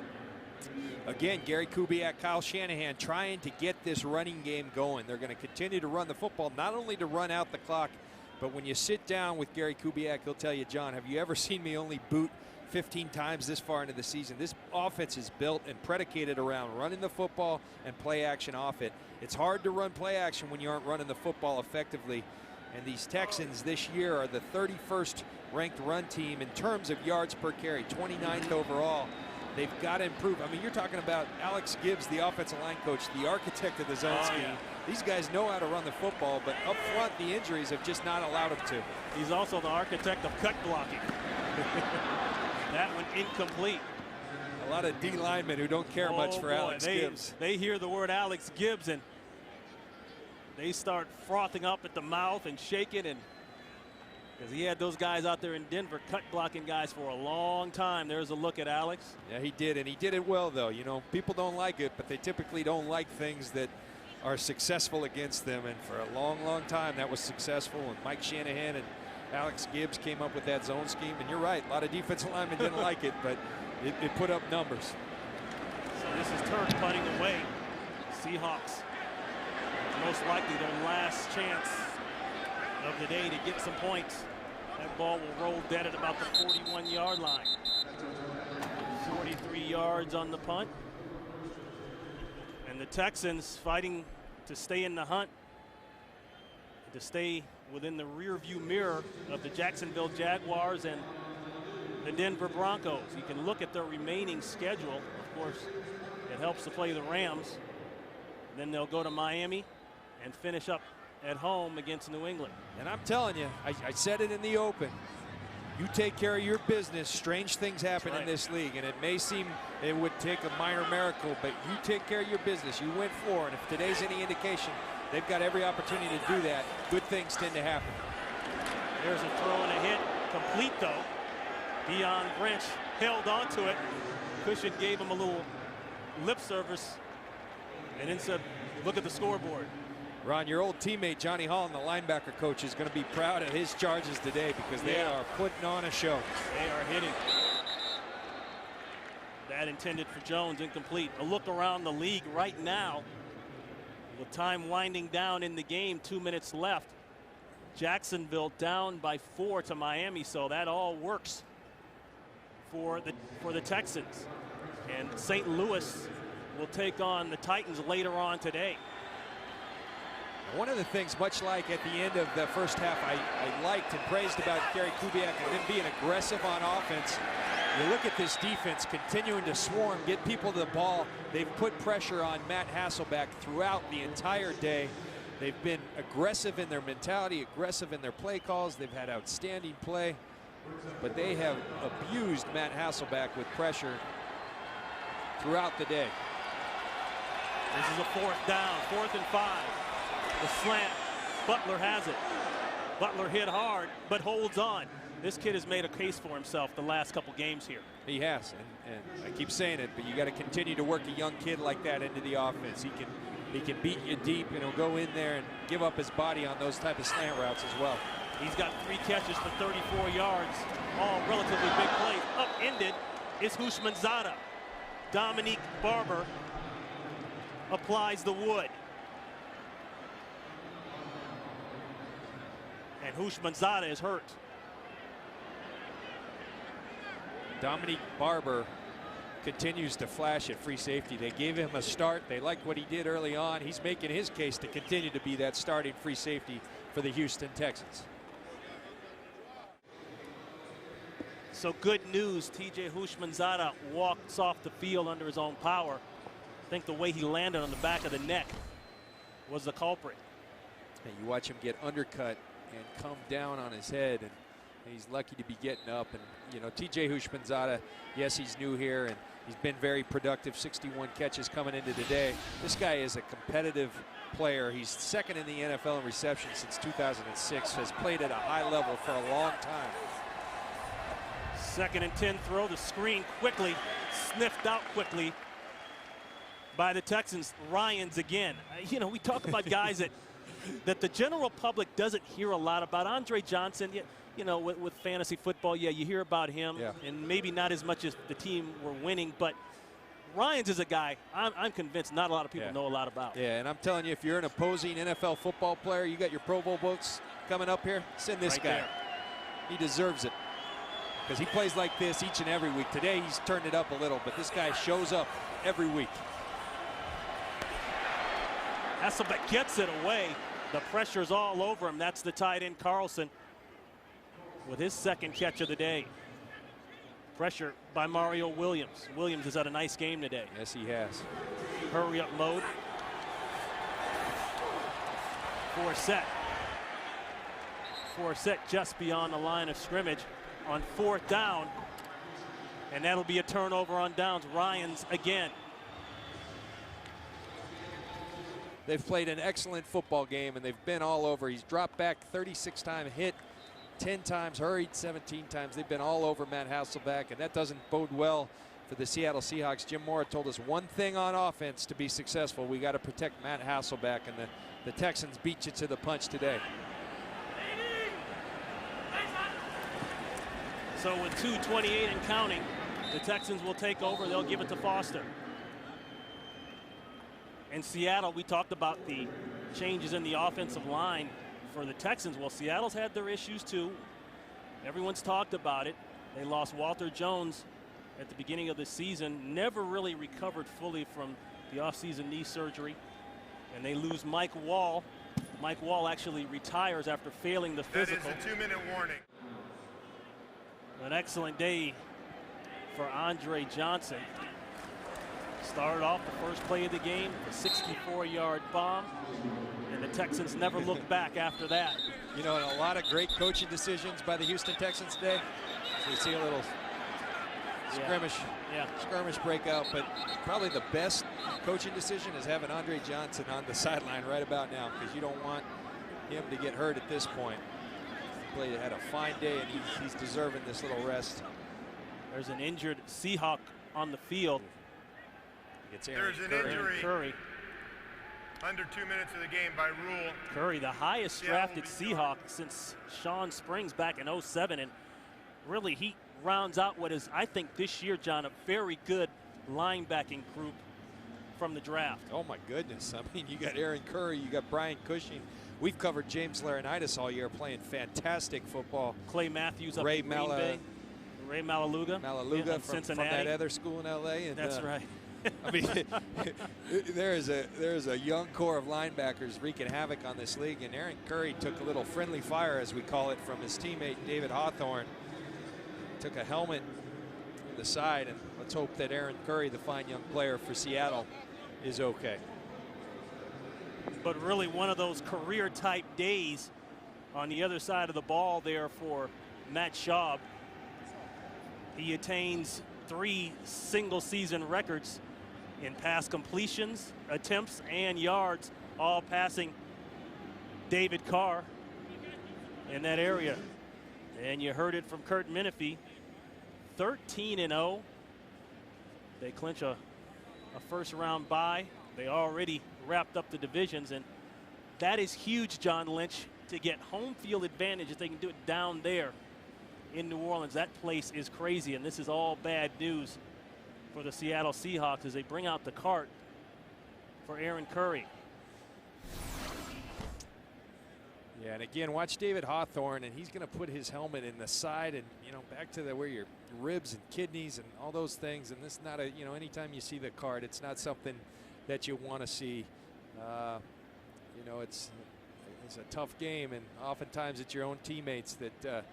Again, Gary Kubiak, Kyle Shanahan trying to get this running game going. They're going to continue to run the football, not only to run out the clock, but when you sit down with Gary Kubiak, he'll tell you, John, have you ever seen me only boot 15 times this far into the season? This offense is built and predicated around running the football and play action off it. It's hard to run play action when you aren't running the football effectively. And these Texans this year are the 31st ranked run team in terms of yards per carry, 29th overall. They've got to improve. I mean, you're talking about Alex Gibbs, the offensive line coach, the architect of the zone scheme. Yeah. These guys know how to run the football, but up front, the injuries have just not allowed them to. He's also the architect of cut blocking. That one incomplete. A lot of D linemen who don't care much for Alex Gibbs. They hear the word Alex Gibbs and they start frothing up at the mouth and shaking, and because he had those guys out there in Denver cut blocking guys for a long time. There's a look at Alex. Yeah, he did, and he did it well, though. You know, people don't like it, but they typically don't like things that are successful against them, and for a long, long time that was successful. And Mike Shanahan and Alex Gibbs came up with that zone scheme, and you're right, a lot of defensive linemen didn't like it, but it put up numbers. So this is Turk punting away. Seahawks most likely their last chance of the day to get some points. That ball will roll dead at about the 41-yard line. 43 yards on the punt. And the Texans fighting to stay in the hunt, to stay within the rear-view mirror of the Jacksonville Jaguars and the Denver Broncos. You can look at their remaining schedule. Of course, it helps to play the Rams. Then they'll go to Miami and finish up at home against New England. And I'm telling you, I said it in the open. You take care of your business, strange things happen in this league, and it may seem it would take a minor miracle, but you take care of your business. You went 4, and if today's any indication, they've got every opportunity to do that. Good things tend to happen. There's a throw and a hit, complete though. Deion Branch held onto it. Cushion gave him a little lip service, and then said, look at the scoreboard. Ron, your old teammate Johnny Hall, the linebacker coach, is going to be proud of his charges today because they are putting on a show. They are hitting. That intended for Jones, incomplete. A look around the league right now. With time winding down in the game, 2 minutes left. Jacksonville down by 4 to Miami, so that all works for the Texans. And St. Louis will take on the Titans later on today. One of the things, much like at the end of the first half, I liked and praised about Gary Kubiak and them being aggressive on offense. You look at this defense continuing to swarm, get people to the ball. They've put pressure on Matt Hasselbeck throughout the entire day. They've been aggressive in their mentality, aggressive in their play calls. They've had outstanding play, but they have abused Matt Hasselbeck with pressure throughout the day. This is a 4th down, 4th and 5. The slant, Butler has it. Butler hit hard, but holds on. This kid has made a case for himself the last couple games here. He has, and I keep saying it, but you got to continue to work a young kid like that into the offense. He can beat you deep, and he'll go in there and give up his body on those type of slant routes as well. He's got 3 catches for 34 yards, all relatively big plays. Upended is Houshmandzadeh. Dominique Barber applies the wood. And Houshmandzadeh is hurt. Dominique Barber continues to flash at free safety. They gave him a start. They liked what he did early on. He's making his case to continue to be that starting free safety for the Houston Texans. So good news, TJ Houshmandzadeh walks off the field under his own power. I think the way he landed on the back of the neck was the culprit. And you watch him get undercut and come down on his head, and he's lucky to be getting up. And you know, TJ Houshmandzadeh, yes, he's new here and he's been very productive, 61 catches coming into today. This guy is a competitive player. He's second in the NFL in reception since 2006, has played at a high level for a long time. 2nd and 10 throw, the screen quickly, sniffed out quickly by the Texans. Ryans again. You know, we talk about guys that the general public doesn't hear a lot about. Andre Johnson, you know, with fantasy football, you hear about him, and maybe not as much as the team were winning, but Ryans is a guy I'm convinced not a lot of people know a lot about. Yeah, and I'm telling you, if you're an opposing NFL football player, you got your Pro Bowl votes coming up here, send this guy. There. He deserves it because he plays like this each and every week. Today he's turned it up a little, but this guy shows up every week. Hasselbeck gets it away. The pressure's all over him. That's the tight end Carlson with his 2nd catch of the day. Pressure by Mario Williams. Williams has had a nice game today. Yes, he has. Hurry up mode. Forsett just beyond the line of scrimmage on 4th down. And that'll be a turnover on downs. Ryans again. They've played an excellent football game, and they've been all over. He's dropped back 36 times, hit 10 times, hurried 17 times. They've been all over Matt Hasselbeck, and that doesn't bode well for the Seattle Seahawks. Jim Mora told us one thing on offense to be successful: we got to protect Matt Hasselbeck, and the Texans beat you to the punch today. So with 2:28 and counting, the Texans will take over. They'll give it to Foster. In Seattle, we talked about the changes in the offensive line for the Texans. Well, Seattle's had their issues too. Everyone's talked about it. They lost Walter Jones at the beginning of the season, never really recovered fully from the offseason knee surgery. And they lose Mike Wall. Mike Wall actually retires after failing the physical. That is a 2-minute warning. An excellent day for Andre Johnson. Started off the first play of the game, a 64-yard bomb, and the Texans never looked back after that. You know, and a lot of great coaching decisions by the Houston Texans today. So you see a little skirmish breakout, but probably the best coaching decision is having Andre Johnson on the sideline right about now, because you don't want him to get hurt at this point. He had a fine day, and he's deserving this little rest. There's an injured Seahawk on the field. There's an injury. Curry. Under 2 minutes of the game by rule. Curry, the highest drafted Seahawk since Sean Springs back in '07, and really he rounds out what is, I think, this year, John, a very good linebacking group from the draft. Oh my goodness! I mean, you got Aaron Curry, you got Brian Cushing. We've covered James Laurinaitis all year, playing fantastic football. Clay Matthews up in Green Bay. Ray Malaluga from that other school in LA. And, that's right. I mean, there's a young core of linebackers wreaking havoc on this league, and Aaron Curry took a little friendly fire, as we call it, from his teammate David Hawthorne. Took a helmet to the side, and let's hope that Aaron Curry, the fine young player for Seattle, is okay. But really one of those career-type days on the other side of the ball there for Matt Schaub. He attains 3 single-season records in pass completions, attempts, and yards, all passing David Carr in that area. And you heard it from Kurt Menefee, 13-0. They clinch a first-round bye. They already wrapped up the divisions, and that is huge, John Lynch, to get home field advantage if they can do it down there in New Orleans. That place is crazy, and this is all bad news for the Seattle Seahawks as they bring out the cart for Aaron Curry. Yeah, and again, watch David Hawthorne, and he's going to put his helmet in the side and, you know, back to where your ribs and kidneys and all those things. And this is not a, you know, anytime you see the cart, it's not something that you want to see. You know, it's a tough game, and oftentimes it's your own teammates that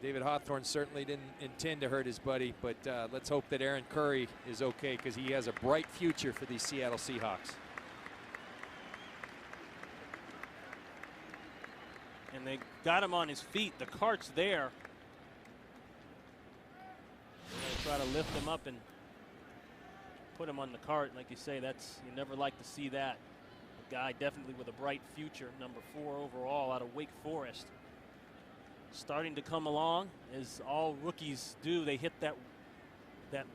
David Hawthorne certainly didn't intend to hurt his buddy, but let's hope that Aaron Curry is okay, because he has a bright future for these Seattle Seahawks. And they got him on his feet. The cart's there. They're going to try to lift him up and put him on the cart. Like you say, that's, you never like to see that. A guy definitely with a bright future, number 4 overall out of Wake Forest. Starting to come along, as all rookies do. They hit that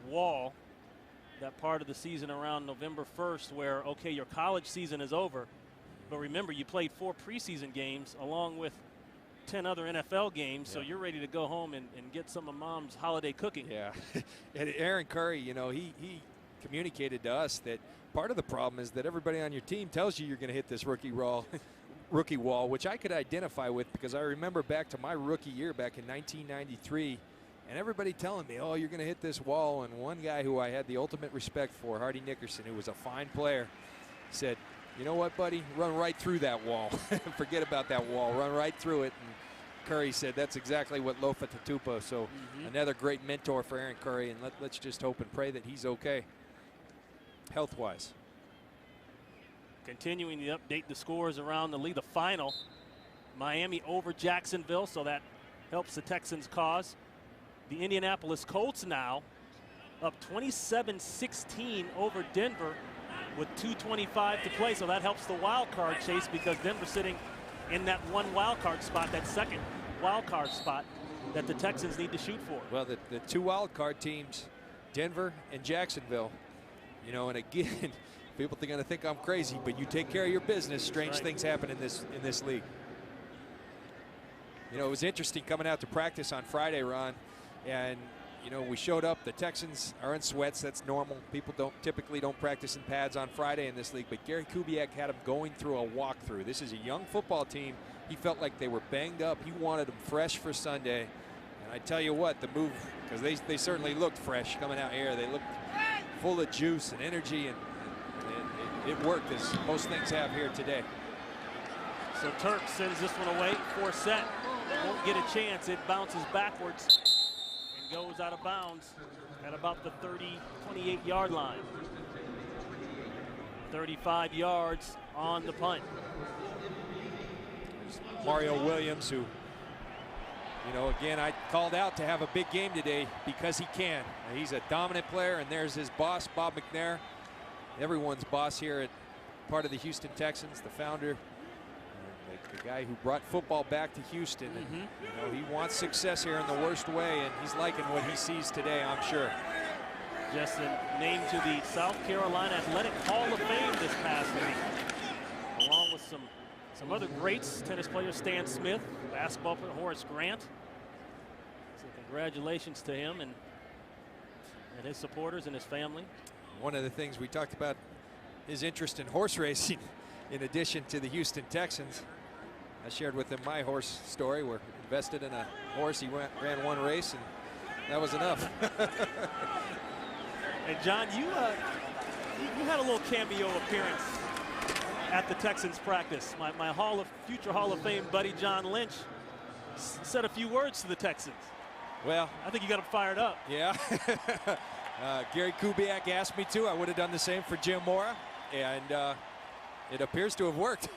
wall, that part of the season around November 1st where, okay, your college season is over. But remember, you played 4 preseason games along with 10 other NFL games, so you're ready to go home and get some of Mom's holiday cooking. Yeah, and Aaron Curry, you know, he communicated to us that part of the problem is that everybody on your team tells you you're going to hit this rookie wall, which I could identify with, because I remember back to my rookie year back in 1993, and everybody telling me, oh, you're going to hit this wall. And one guy who I had the ultimate respect for, Hardy Nickerson, who was a fine player, said, you know what, buddy, run right through that wall. Forget about that wall, run right through it. And Curry said that's exactly what Lofa Tatupa. So another great mentor for Aaron Curry, and let's just hope and pray that he's okay health-wise. Continuing to update the scores around the league. The final, Miami over Jacksonville, so that helps the Texans' cause. The Indianapolis Colts now up 27-16 over Denver with 2:25 to play, so that helps the wild card chase because Denver's sitting in that one wild card spot, that second wild card spot that the Texans need to shoot for. Well, the two wild card teams, Denver and Jacksonville, you know, and again, people are going to think I'm crazy, but you take care of your business, strange things happen in this league. You know, it was interesting coming out to practice on Friday, Ron, and you know, we showed up. The Texans are in sweats. That's normal. People typically don't practice in pads on Friday in this league, but Gary Kubiak had them going through a walkthrough. This is a young football team. He felt like they were banged up. He wanted them fresh for Sunday. And I tell you what, the move, because they certainly looked fresh coming out here. They looked full of juice and energy, and it worked, as most things have here today. So Turk sends this one away. Forsett won't get a chance. It bounces backwards and goes out of bounds at about the 28-yard line. 35 yards on the punt. There's Mario Williams, who, you know, again, I called out to have a big game today because he can. He's a dominant player, and there's his boss, Bob McNair, everyone's boss here at part of the Houston Texans, the founder, the guy who brought football back to Houston. And, you know, he wants success here in the worst way, and he's liking what he sees today, I'm sure. Just named to the South Carolina Athletic Hall of Fame this past week, along with some other greats, tennis player Stan Smith, basketball player Horace Grant. So congratulations to him and his supporters and his family. One of the things we talked about, his interest in horse racing, in addition to the Houston Texans. I shared with him my horse story. We're invested in a horse. He ran one race, and that was enough. And John, you had a little cameo appearance at the Texans practice. My future Hall of Fame buddy John Lynch said a few words to the Texans. Well, I think you got him fired up. Yeah. Gary Kubiak asked me to. I would have done the same for Jim Mora, and it appears to have worked.